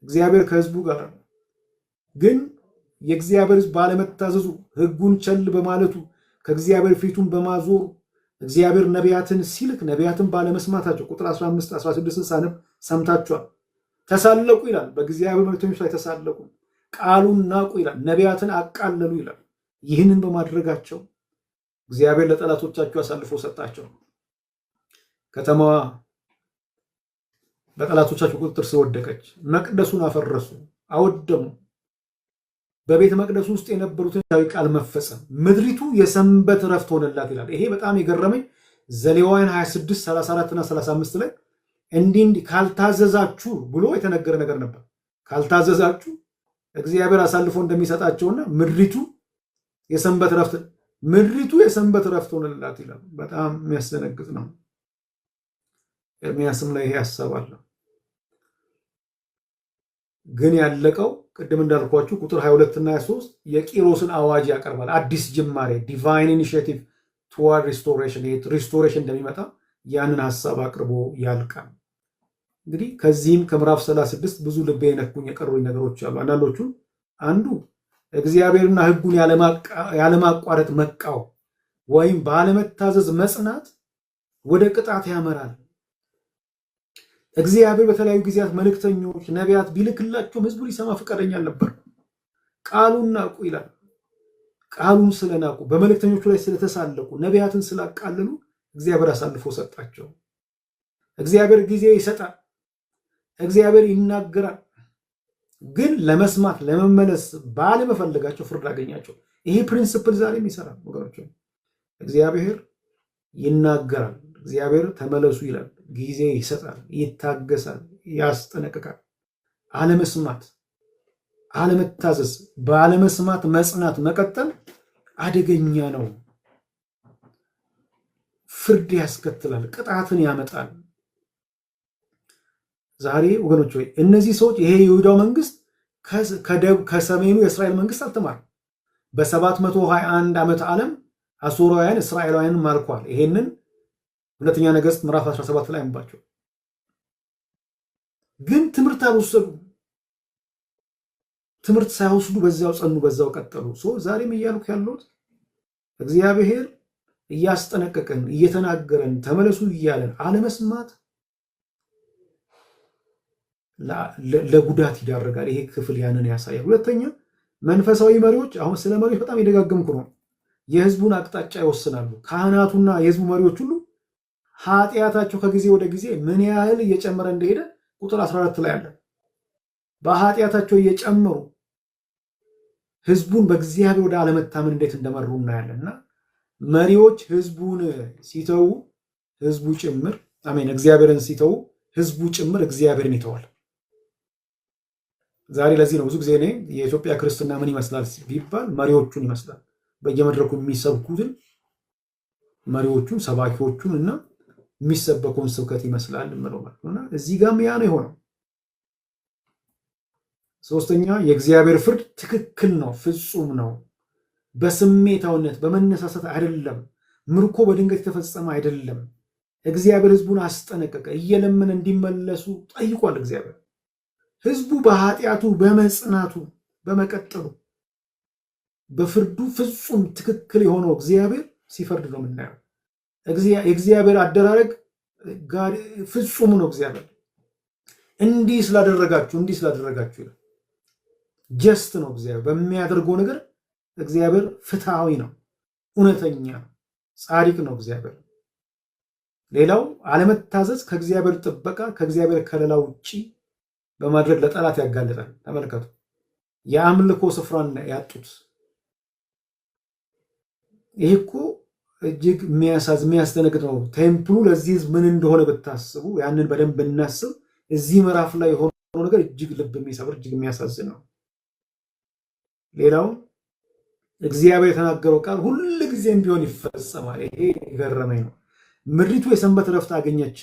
እግዚአብሔር ከሕዝቡ ጋር ነው። ግን የእግዚአብሔር ሕዝብ ባለመታዘዙ፣ ሕጉን ቸል በማለቱ፣ ከእግዚአብሔር ፊቱን በማዞሩ፣ እግዚአብሔር ነቢያትን ሲልክ ነቢያትን ባለመስማታቸው ቁጥር 15 16 ሳነብ ሰምታችኋል። ተሳለቁ ይላል። በእግዚአብሔር መልእክተኞች ላይ ተሳለቁ፣ ቃሉን ናቁ ይላል። ነቢያትን አቃለሉ ይላል። ይህንን በማድረጋቸው እግዚአብሔር ለጠላቶቻቸው አሳልፎ ሰጣቸው። ከተማዋ በጠላቶቻቸው ቁጥጥር ስር ወደቀች። መቅደሱን አፈረሱ፣ አወደሙ። በቤተ መቅደሱ ውስጥ የነበሩትን ቃል መፈጸም፣ ምድሪቱ የሰንበት ረፍት ሆነላት ይላል። ይሄ በጣም የገረመኝ ዘሌዋውያን 26 34 እና 35 ላይ እንዲህ ካልታዘዛችሁ ብሎ የተነገረ ነገር ነበር። ካልታዘዛችሁ እግዚአብሔር አሳልፎ እንደሚሰጣቸውና ምድሪቱ የሰንበት ረፍት ሆነላት ይላል። በጣም የሚያስደነግጥ ነው። ኤርምያስም ላይ ይሄ ያሰባል። ግን ያለቀው ቅድም እንዳልኳችሁ ቁጥር 22 እና 23 የቂሮስን አዋጅ ያቀርባል። አዲስ ጅማሬ ዲቫይን ኢኒሺየቲቭ ቱዋርድ ሪስቶሬሽን እንደሚመጣ ያንን ሀሳብ አቅርቦ ያልቃል። እንግዲህ ከዚህም ከምዕራፍ 36 ብዙ ልቤ የነኩኝ የቀሩኝ ነገሮች አሉ። አንዳንዶቹ አንዱ እግዚአብሔርና ሕጉን ያለማቋረጥ መቃወም ወይም ባለመታዘዝ መጽናት ወደ ቅጣት ያመራል። እግዚአብሔር በተለያዩ ጊዜያት መልእክተኞች፣ ነቢያት ቢልክላቸውም ሕዝቡ ሊሰማ ፈቃደኛ አልነበር። ቃሉን ናቁ ይላል። ቃሉን ስለናቁ፣ በመልእክተኞቹ ላይ ስለተሳለቁ፣ ነቢያትን ስላቃለሉ እግዚአብሔር አሳልፎ ሰጣቸው። እግዚአብሔር ጊዜ ይሰጣል። እግዚአብሔር ይናገራል። ግን ለመስማት ለመመለስ ባለመፈለጋቸው ፍርድ አገኛቸው። ይሄ ፕሪንሲፕል ዛሬም ይሰራል ወገኖች። እግዚአብሔር ይናገራል። እግዚአብሔር ተመለሱ ይላል። ጊዜ ይሰጣል፣ ይታገሳል፣ ያስጠነቅቃል። አለመስማት፣ አለመታዘዝ፣ ባለመስማት መጽናት መቀጠል አደገኛ ነው። ፍርድ ያስከትላል፣ ቅጣትን ያመጣል። ዛሬ ወገኖች ሆይ እነዚህ ሰዎች ይሄ የይሁዳው መንግስት ከሰሜኑ የእስራኤል መንግስት አልተማርም። በ721 ዓመት ዓለም አሦራውያን እስራኤላውያንን ማርኳል። ይሄንን ሁለተኛ ነገሥት ምዕራፍ 17 ላይ አንባቸው። ግን ትምህርት አልወሰዱ። ትምህርት ሳይወስዱ በዛው ጸኑ፣ በዛው ቀጠሉ። ዛሬም እያልኩ ያለሁት እግዚአብሔር እያስጠነቀቀን እየተናገረን ተመለሱ እያለን አለመስማት ለጉዳት ይዳረጋል። ይሄ ክፍል ያንን ያሳያል። ሁለተኛ መንፈሳዊ መሪዎች፣ አሁን ስለ መሪዎች በጣም የደጋገምኩ ነው፣ የህዝቡን አቅጣጫ ይወስናሉ። ካህናቱና የህዝቡ መሪዎች ሁሉ ኃጢአታቸው ከጊዜ ወደ ጊዜ ምን ያህል እየጨመረ እንደሄደ ቁጥር 14 ላይ አለ። በኃጢአታቸው እየጨመሩ ህዝቡን በእግዚአብሔር ወደ አለመታመን እንዴት እንደመሩ እናያለንና መሪዎች ህዝቡን ሲተዉ ህዝቡ ጭምር እግዚአብሔርን ሲተዉ ህዝቡ ጭምር እግዚአብሔርን ይተዋል። ዛሬ ለዚህ ነው ብዙ ጊዜ እኔ የኢትዮጵያ ክርስትና ምን ይመስላል ቢባል መሪዎቹን ይመስላል። በየመድረኩ የሚሰብኩትን መሪዎቹን፣ ሰባኪዎቹን እና የሚሰበከውን ስብከት ይመስላል እምለው ማለት ነውና እዚህ ጋርም ያ ነው የሆነው። ሶስተኛ የእግዚአብሔር ፍርድ ትክክል ነው፣ ፍጹም ነው። በስሜታውነት በመነሳሳት አይደለም። ምርኮ በድንገት የተፈጸመ አይደለም። እግዚአብሔር ህዝቡን አስጠነቀቀ፣ እየለመነ እንዲመለሱ ጠይቋል። እግዚአብሔር ህዝቡ በኃጢአቱ በመጽናቱ በመቀጠሉ በፍርዱ ፍጹም ትክክል የሆነው እግዚአብሔር ሲፈርድ ነው የምናየው። የእግዚአብሔር አደራረግ ጋር ፍጹም ነው። እግዚአብሔር እንዲህ ስላደረጋችሁ ይላል። ጀስት ነው እግዚአብሔር በሚያደርገው ነገር። እግዚአብሔር ፍትሃዊ ነው፣ እውነተኛ ነው፣ ጻድቅ ነው እግዚአብሔር። ሌላው አለመታዘዝ ከእግዚአብሔር ጥበቃ ከእግዚአብሔር ከለላ ውጪ በማድረግ ለጠላት ያጋልጣል። ተመልከቱ፣ የአምልኮ ስፍራን ያጡት። ይህ እኮ እጅግ የሚያስደነግጥ ነው። ቴምፕሉ ለዚህ ህዝብ ምን እንደሆነ ብታስቡ፣ ያንን በደንብ ብናስብ፣ እዚህ ምዕራፍ ላይ የሆነው ነገር እጅግ ልብ የሚሰብር እጅግ የሚያሳዝን ነው። ሌላው እግዚአብሔር የተናገረው ቃል ሁል ጊዜም ቢሆን ይፈጸማል። ይሄ የገረመኝ ነው። ምድሪቱ የሰንበት ረፍት አገኘች።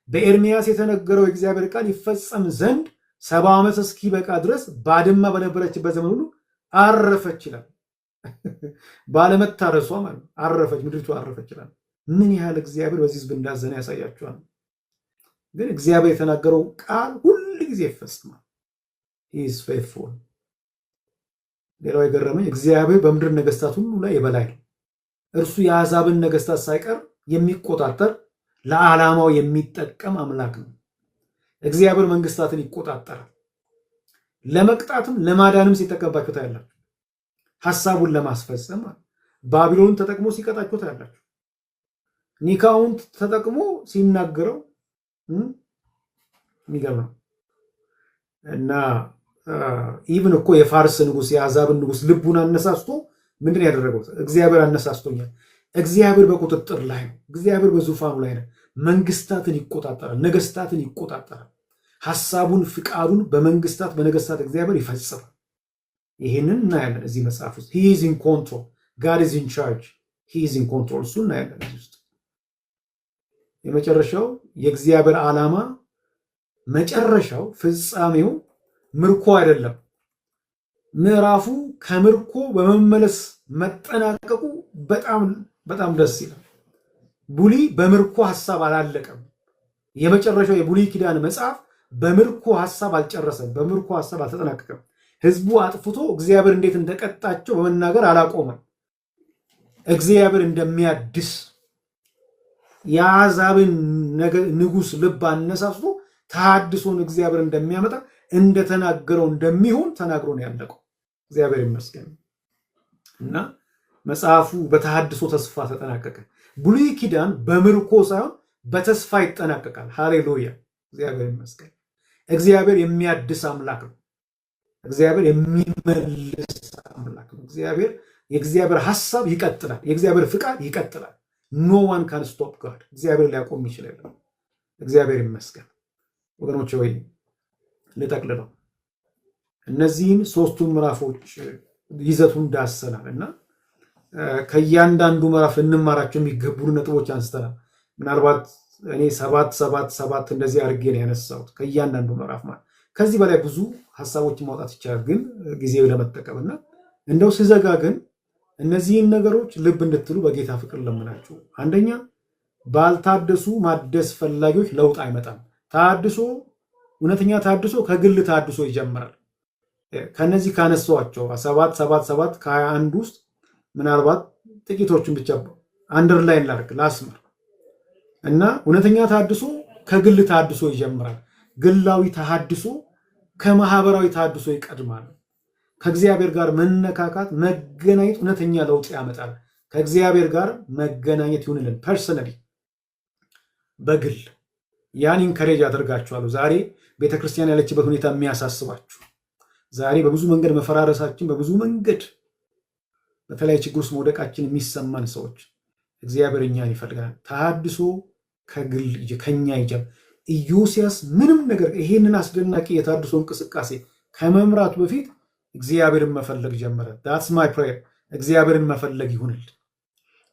በኤርምያስ የተነገረው የእግዚአብሔር ቃል ይፈጸም ዘንድ 70 ዓመት እስኪበቃ ድረስ ባድማ በነበረችበት ዘመን ሁሉ አረፈች ይላል። ባለመታረሷ ማለት አረፈች፣ ምድሪቱ አረፈች ይላል። ምን ያህል እግዚአብሔር በዚህ ህዝብ እንዳዘነ ያሳያችኋል። ግን እግዚአብሔር የተናገረው ቃል ሁል ጊዜ ይፈጽማል። he is faithful። ሌላው የገረመኝ እግዚአብሔር በምድር ነገስታት ሁሉ ላይ የበላይ ነው። እርሱ የአሕዛብን ነገስታት ሳይቀር የሚቆጣጠር ለዓላማው የሚጠቀም አምላክ ነው። እግዚአብሔር መንግስታትን ይቆጣጠራል። ለመቅጣትም ለማዳንም ሲጠቀምባቸው ታያላችሁ። ሐሳቡን ለማስፈጸም ባቢሎንን ተጠቅሞ ሲቀጣቸው ታያላችሁ። ኒካውን ተጠቅሞ ሲናገረው የሚገርም ነው። እና ኢቭን እኮ የፋርስ ንጉስ የአሕዛብን ንጉስ ልቡን አነሳስቶ ምንድን ያደረገው? እግዚአብሔር አነሳስቶኛል። እግዚአብሔር በቁጥጥር ላይ ነው። እግዚአብሔር በዙፋኑ ላይ ነው። መንግስታትን ይቆጣጠራል፣ ነገስታትን ይቆጣጠራል። ሐሳቡን ፍቃዱን በመንግስታት በነገስታት እግዚአብሔር ይፈጽማል። ይህንን እናያለን እዚህ መጽሐፍ ውስጥ። he is in control, God is in charge, he is in control። እሱ እናያለን እዚህ ውስጥ። የመጨረሻው የእግዚአብሔር ዓላማ መጨረሻው ፍጻሜው ምርኮ አይደለም። ምዕራፉ ከምርኮ በመመለስ መጠናቀቁ በጣም ደስ ይላል። ቡሊ በምርኮ ሐሳብ አላለቀም። የመጨረሻው የቡሊ ኪዳን መጽሐፍ በምርኮ ሐሳብ አልጨረሰም። በምርኮ ሐሳብ አልተጠናቀቀም። ህዝቡ አጥፍቶ እግዚአብሔር እንዴት እንደቀጣቸው በመናገር አላቆመም። እግዚአብሔር እንደሚያድስ የአሕዛብን ንጉስ ልብ አነሳስቶ ተሐድሶን እግዚአብሔር እንደሚያመጣ እንደተናገረው እንደሚሆን ተናግሮ ነው ያለቀው። እግዚአብሔር ይመስገን። እና መጽሐፉ በተሐድሶ ተስፋ ተጠናቀቀ። ብሉይ ኪዳን በምርኮ ሳይሆን በተስፋ ይጠናቀቃል። ሃሌሉያ! እግዚአብሔር ይመስገን። እግዚአብሔር የሚያድስ አምላክ ነው። እግዚአብሔር የሚመልስ አምላክ ነው። የእግዚአብሔር ሐሳብ ይቀጥላል። የእግዚአብሔር ፍቃድ ይቀጥላል። ኖ ዋን ካን ስቶፕ ጋድ። እግዚአብሔር ሊያቆም ይችላል። እግዚአብሔር ይመስገን። ወገኖች ወይ ልጠቅልለው፣ እነዚህን ሶስቱን ምዕራፎች ይዘቱን ዳሰናል እና ከእያንዳንዱ ምዕራፍ ልንማራቸው የሚገቡ ነጥቦች አንስተናል። ምናልባት እኔ ሰባት እንደዚህ አድርጌ ነው ያነሳሁት ከእያንዳንዱ ምዕራፍ ማለት። ከዚህ በላይ ብዙ ሀሳቦችን ማውጣት ይቻላል፣ ግን ጊዜው ለመጠቀም እና እንደው ስዘጋ ግን እነዚህን ነገሮች ልብ እንድትሉ በጌታ ፍቅር ለምናችሁ። አንደኛ፣ ባልታደሱ ማደስ ፈላጊዎች ለውጥ አይመጣም። ታድሶ እውነተኛ ታድሶ ከግል ታድሶ ይጀምራል። ከነዚህ ካነሷቸው 7 ከ21 ውስጥ ምናልባት ጥቂቶቹን ብቻ አንደርላይን ላድርግ ላስመር እና እውነተኛ ታድሶ ከግል ታድሶ ይጀምራል። ግላዊ ተሐድሶ ከማህበራዊ ታድሶ ይቀድማል። ከእግዚአብሔር ጋር መነካካት መገናኘት እውነተኛ ለውጥ ያመጣል። ከእግዚአብሔር ጋር መገናኘት ይሁንልን። ፐርሰናሊ በግል ያን ኢንከሬጅ አደርጋችኋለሁ። ዛሬ ቤተክርስቲያን ያለችበት ሁኔታ የሚያሳስባችሁ፣ ዛሬ በብዙ መንገድ መፈራረሳችን፣ በብዙ መንገድ በተለያየ ችግር ውስጥ መውደቃችን የሚሰማን ሰዎች እግዚአብሔር እኛን ይፈልጋል። ተሐድሶ ከግል ከኛ ይጀምር። ኢዮስያስ ምንም ነገር ይሄንን አስደናቂ የተሐድሶ እንቅስቃሴ ከመምራቱ በፊት እግዚአብሔርን መፈለግ ጀመረ። ዳትስ ማይ ፕሬየር። እግዚአብሔርን መፈለግ ይሁንል።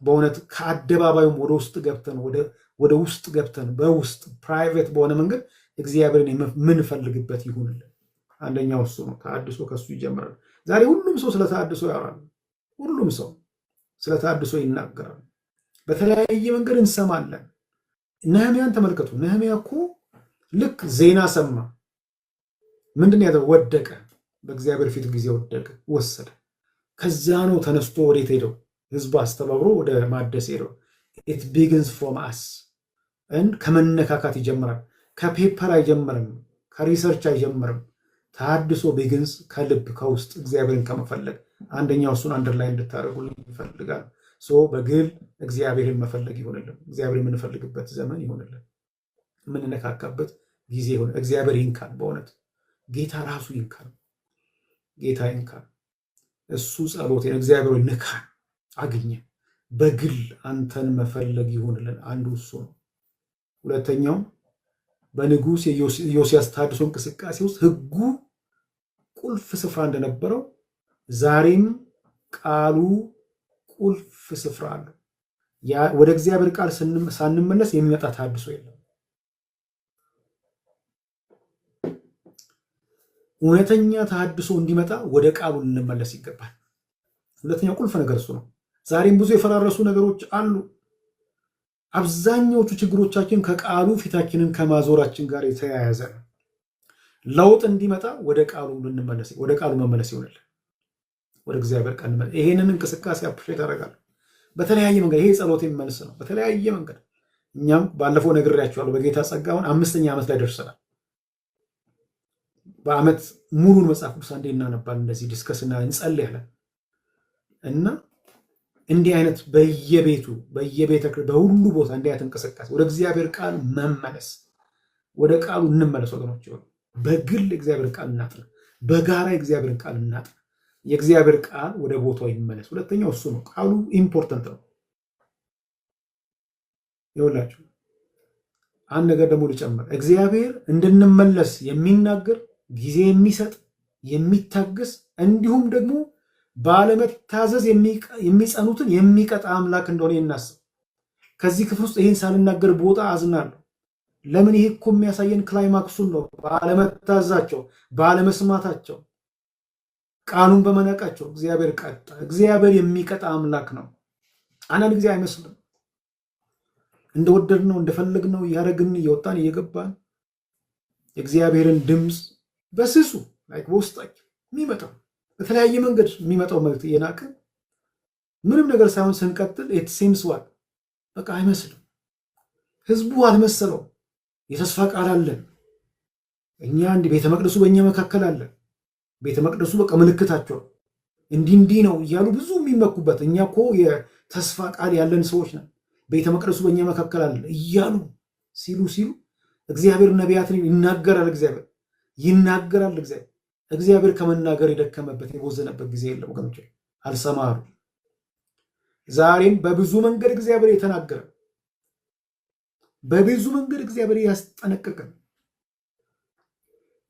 በእውነት ከአደባባዩም ወደ ውስጥ ገብተን በውስጥ ፕራይቬት በሆነ መንገድ እግዚአብሔርን የምንፈልግበት ይሁንልን። አንደኛው እሱ ነው። ተሐድሶ ከሱ ይጀምራል። ዛሬ ሁሉም ሰው ስለ ተሐድሶ ያወራል። ሁሉም ሰው ስለ ተሐድሶ ይናገራል። በተለያየ መንገድ እንሰማለን። ነህምያን ተመልከቱ። ነህምያ እኮ ልክ ዜና ሰማ። ምንድን ያደረገው? ወደቀ። በእግዚአብሔር ፊት ጊዜ ወደቀ፣ ወሰደ። ከዚያ ነው ተነስቶ ወዴት ሄደው? ህዝቡ አስተባብሮ ወደ ማደስ ሄደው። ኢት ቢግንስ ፍሮም አስ። ከመነካካት ይጀምራል። ከፔፐር አይጀምርም፣ ከሪሰርች አይጀምርም። ተሐድሶ ቢግንስ ከልብ ከውስጥ እግዚአብሔርን ከመፈለግ። አንደኛው እሱን አንደር ላይ እንድታደርጉልኝ ይፈልጋል። በግል እግዚአብሔርን መፈለግ ይሆንልን። እግዚአብሔር የምንፈልግበት ዘመን ይሆንልን። የምንነካካበት ጊዜ ይሆን። እግዚአብሔር ይንካል። በእውነት ጌታ ራሱ ይንካል። ጌታ ይንካል። እሱ ጸሎቴን እግዚአብሔር ንካን፣ አግኘ። በግል አንተን መፈለግ ይሆንልን። አንዱ እሱ ነው። ሁለተኛው በንጉሥ የኢዮስያስ ተሐድሶ እንቅስቃሴ ውስጥ ህጉ ቁልፍ ስፍራ እንደነበረው ዛሬም ቃሉ ቁልፍ ስፍራ አለው። ወደ እግዚአብሔር ቃል ሳንመለስ የሚመጣ ተሐድሶ የለም። እውነተኛ ተሐድሶ እንዲመጣ ወደ ቃሉ ልንመለስ ይገባል። ሁለተኛው ቁልፍ ነገር እሱ ነው። ዛሬም ብዙ የፈራረሱ ነገሮች አሉ። አብዛኛዎቹ ችግሮቻችን ከቃሉ ፊታችንን ከማዞራችን ጋር የተያያዘ ነው። ለውጥ እንዲመጣ ወደ ቃሉ መመለስ ይሆናል። ወደ እግዚአብሔር ቃል መመለስ። ይሄንን እንቅስቃሴ አፕሪሼት አደርጋለሁ። በተለያየ መንገድ ይሄ ጸሎት መልስ ነው። በተለያየ መንገድ እኛም ባለፈው ነግሬያቸዋለሁ። በጌታ ጸጋውን 5ኛ ዓመት ላይ ደርሰናል። በዓመት ሙሉን መጽሐፍ ቅዱስ አንዴ እናነባለን። እንደዚህ ዲስከስና እንጸልያለን እና እንዲህ አይነት በየቤቱ በሁሉ ቦታ እንዲህ አይነት እንቅስቃሴ ወደ እግዚአብሔር ቃል መመለስ፣ ወደ ቃሉ እንመለስ ወገኖች። በግል እግዚአብሔር ቃል እናጥና፣ በጋራ እግዚአብሔር ቃል እናጥና። የእግዚአብሔር ቃል ወደ ቦታው ይመለስ። ሁለተኛው እሱ ነው። ቃሉ ኢምፖርታንት ነው። ይኸውላችሁ አንድ ነገር ደግሞ ልጨምር። እግዚአብሔር እንድንመለስ የሚናገር ጊዜ የሚሰጥ የሚታገስ እንዲሁም ደግሞ ባለመታዘዝ የሚጸኑትን የሚቀጣ አምላክ እንደሆነ እናስብ። ከዚህ ክፍል ውስጥ ይህን ሳልናገር ቦታ አዝናለሁ። ለምን? ይሄ እኮ የሚያሳየን ክላይማክሱን ነው። ባለመታዘዛቸው፣ ባለመስማታቸው፣ ቃሉን በመናቃቸው እግዚአብሔር ቀጣ። እግዚአብሔር የሚቀጣ አምላክ ነው። አንዳንድ ጊዜ አይመስልም። እንደወደድነው እንደፈለግነው እያደረግን እየወጣን እየገባን የእግዚአብሔርን ድምፅ በስሱ በውስጣችን የሚመጣው በተለያየ መንገድ የሚመጣው መልእክት እየናቅን ምንም ነገር ሳይሆን ስንቀጥል ኢትሲምስ ዋት በቃ አይመስልም። ህዝቡ አልመሰለው። የተስፋ ቃል አለን እኛ ቤተ መቅደሱ በእኛ መካከል አለ። ቤተ መቅደሱ በቃ ምልክታቸው እንዲህ ነው እያሉ ብዙ የሚመኩበት እኛ እኮ የተስፋ ቃል ያለን ሰዎች ነን፣ ቤተ መቅደሱ በእኛ መካከል አለ እያሉ ሲሉ እግዚአብሔር ነቢያትን ይናገራል። እግዚአብሔር ከመናገር የደከመበት የቦዘነበት ጊዜ የለም ወገኖች፣ አልሰማሩ። ዛሬም በብዙ መንገድ እግዚአብሔር የተናገረ፣ በብዙ መንገድ እግዚአብሔር ያስጠነቀቀ።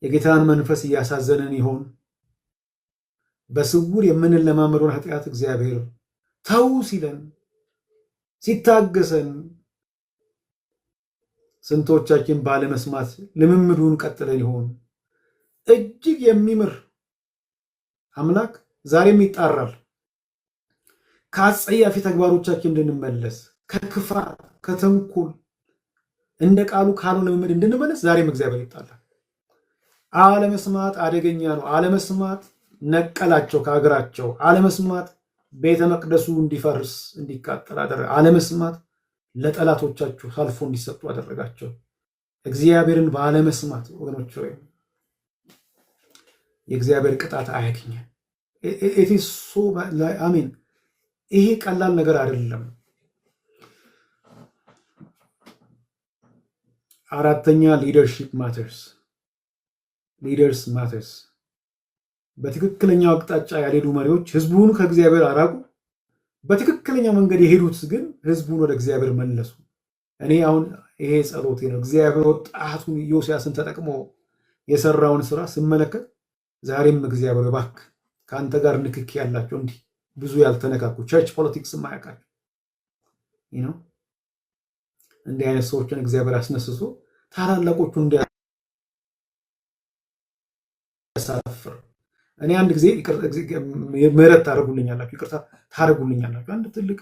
የጌታን መንፈስ እያሳዘነን ይሆን? በስውር የምንለማመደውን ኃጢአት እግዚአብሔር ተው ሲለን ሲታገሰን፣ ስንቶቻችን ባለመስማት ልምምዱን ቀጥለን ይሆን? እጅግ የሚምር አምላክ ዛሬም ይጣራል። ከአጸያፊ ተግባሮቻችን እንድንመለስ፣ ከክፋት ከተንኮል እንደ ቃሉ ካልሆነ ልምምድ እንድንመለስ ዛሬም እግዚአብሔር ይጣራል። አለመስማት አደገኛ ነው። አለመስማት ነቀላቸው ከሀገራቸው። አለመስማት ቤተ መቅደሱ እንዲፈርስ እንዲቃጠል አደረገ። አለመስማት ለጠላቶቻቸው አልፎ እንዲሰጡ አደረጋቸው። እግዚአብሔርን ባለመስማት ወገኖች ሆይ የእግዚአብሔር ቅጣት አያገኘን። አሜን። ይሄ ቀላል ነገር አይደለም። አራተኛ ሊደርሺፕ ማተርስ። ሊደርስ ማተርስ። በትክክለኛው አቅጣጫ ያልሄዱ መሪዎች ህዝቡን ከእግዚአብሔር አራቁ። በትክክለኛው መንገድ የሄዱት ግን ህዝቡን ወደ እግዚአብሔር መለሱ። እኔ አሁን ይሄ ጸሎቴ ነው። እግዚአብሔር ወጣቱን ዮስያስን ተጠቅሞ የሰራውን ስራ ስመለከት ዛሬም እግዚአብሔር እባክህ ከአንተ ጋር ንክኪ ያላቸው እንዲህ ብዙ ያልተነካኩ ቸርች ፖለቲክስ የማያውቃቸው እንዲህ አይነት ሰዎችን እግዚአብሔር አስነስሶ ታላላቆቹን እንዲያሳፍር። እኔ አንድ ጊዜ ምህረት ታደርጉልኛላችሁ፣ ይቅርታ ታደርጉልኛላችሁ። አንድ ትልቅ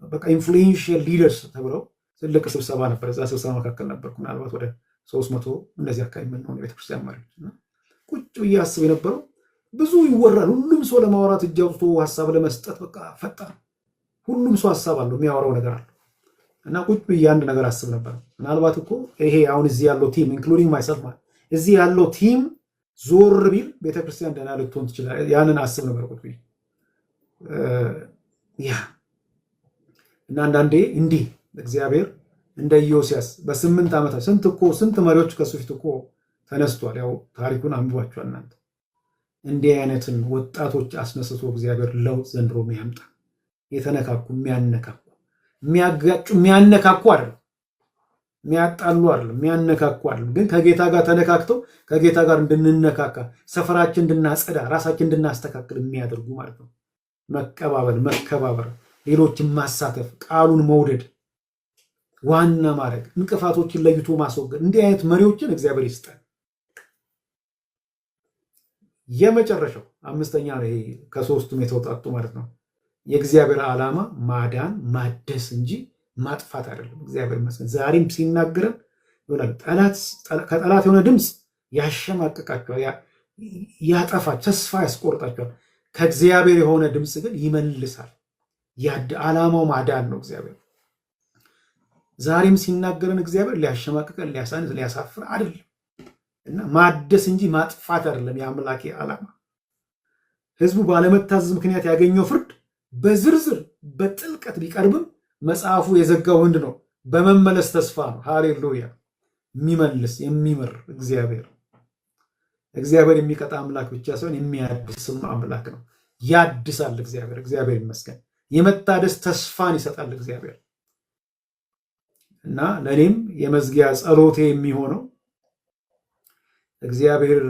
በቃ ኢንፍሉዌንሺያል ሊደርስ ተብለው ትልቅ ስብሰባ ነበር። እዛ ስብሰባ መካከል ነበርኩ። ምናልባት ወደ 300 እንደዚህ አካባቢ የምንሆን የቤተክርስቲያን መሪዎች ቁጭ ብዬ አስብ የነበረው ብዙ ይወራል። ሁሉም ሰው ለማውራት እጅ አውጥቶ ሀሳብ ለመስጠት በቃ ፈጣን። ሁሉም ሰው ሀሳብ አለው፣ የሚያወራው ነገር አለው። እና ቁጭ ብዬ አንድ ነገር አስብ ነበር። ምናልባት እኮ ይሄ አሁን እዚህ ያለው ቲም ኢንክሉዲንግ ማይሰልፍ እዚህ ያለው ቲም ዞር ቢል ቤተክርስቲያን ደህና ልትሆን ትችላለች። ያንን አስብ ነበር ቁጭ ብዬ እና አንዳንዴ እንዲህ እግዚአብሔር እንደ ኢዮስያስ በ8 ዓመታት ስንት መሪዎች ከሱ ፊት እኮ ተነስቷል። ያው ታሪኩን አንብባችኋል እናንተ። እንዲህ አይነትን ወጣቶች አስነስቶ እግዚአብሔር ለውጥ ዘንድሮ የሚያምጣ የተነካኩ የሚያነካኩ የሚያጋጩ የሚያነካኩ አይደለም፣ የሚያጣሉ አይደለም፣ የሚያነካኩ አይደለም። ግን ከጌታ ጋር ተነካክተው ከጌታ ጋር እንድንነካካ ሰፈራችን እንድናጸዳ ራሳችን እንድናስተካክል የሚያደርጉ ማለት ነው። መቀባበል፣ መከባበር፣ ሌሎችን ማሳተፍ፣ ቃሉን መውደድ ዋና ማድረግ፣ እንቅፋቶችን ለይቶ ማስወገድ። እንዲህ አይነት መሪዎችን እግዚአብሔር ይስጠን። የመጨረሻው 5ኛ ነው። ይሄ ከ3ቱም የተውጣጡ ማለት ነው። የእግዚአብሔር ዓላማ ማዳን ማደስ እንጂ ማጥፋት አይደለም። እግዚአብሔር ይመስገን ዛሬም ሲናገረን ከጠላት የሆነ ድምፅ ያሸማቅቃቸዋል፣ ያጠፋል፣ ተስፋ ያስቆርጣቸዋል። ከእግዚአብሔር የሆነ ድምፅ ግን ይመልሳል። ዓላማው ማዳን ነው። እግዚአብሔር ዛሬም ሲናገረን እግዚአብሔር ሊያሸማቅቀን፣ ሊያሳንስ፣ ሊያሳፍር አይደለም እና ማደስ እንጂ ማጥፋት አይደለም የአምላኬ ዓላማ። ህዝቡ ባለመታዘዝ ምክንያት ያገኘው ፍርድ በዝርዝር በጥልቀት ቢቀርብም መጽሐፉ የዘጋው ወንድ ነው። በመመለስ ተስፋ ነው። ሃሌሉያ! የሚመልስ የሚምር እግዚአብሔር የሚቀጣ አምላክ ብቻ ሳይሆን የሚያድስም አምላክ ነው። ያድሳል እግዚአብሔር ይመስገን። የመታደስ ተስፋን ይሰጣል እግዚአብሔር እና ለእኔም የመዝጊያ ጸሎቴ የሚሆነው እግዚአብሔር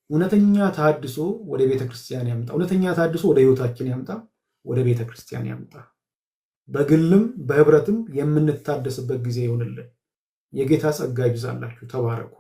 እውነተኛ ተሐድሶ ወደ ቤተክርስቲያን ያምጣ። እውነተኛ ተሐድሶ ወደ ህይወታችን ያምጣ፣ ወደ ቤተክርስቲያን ያምጣ። በግልም በህብረትም የምንታደስበት ጊዜ ይሆንልን። የጌታ ጸጋ ይብዛላችሁ። ተባረኩ።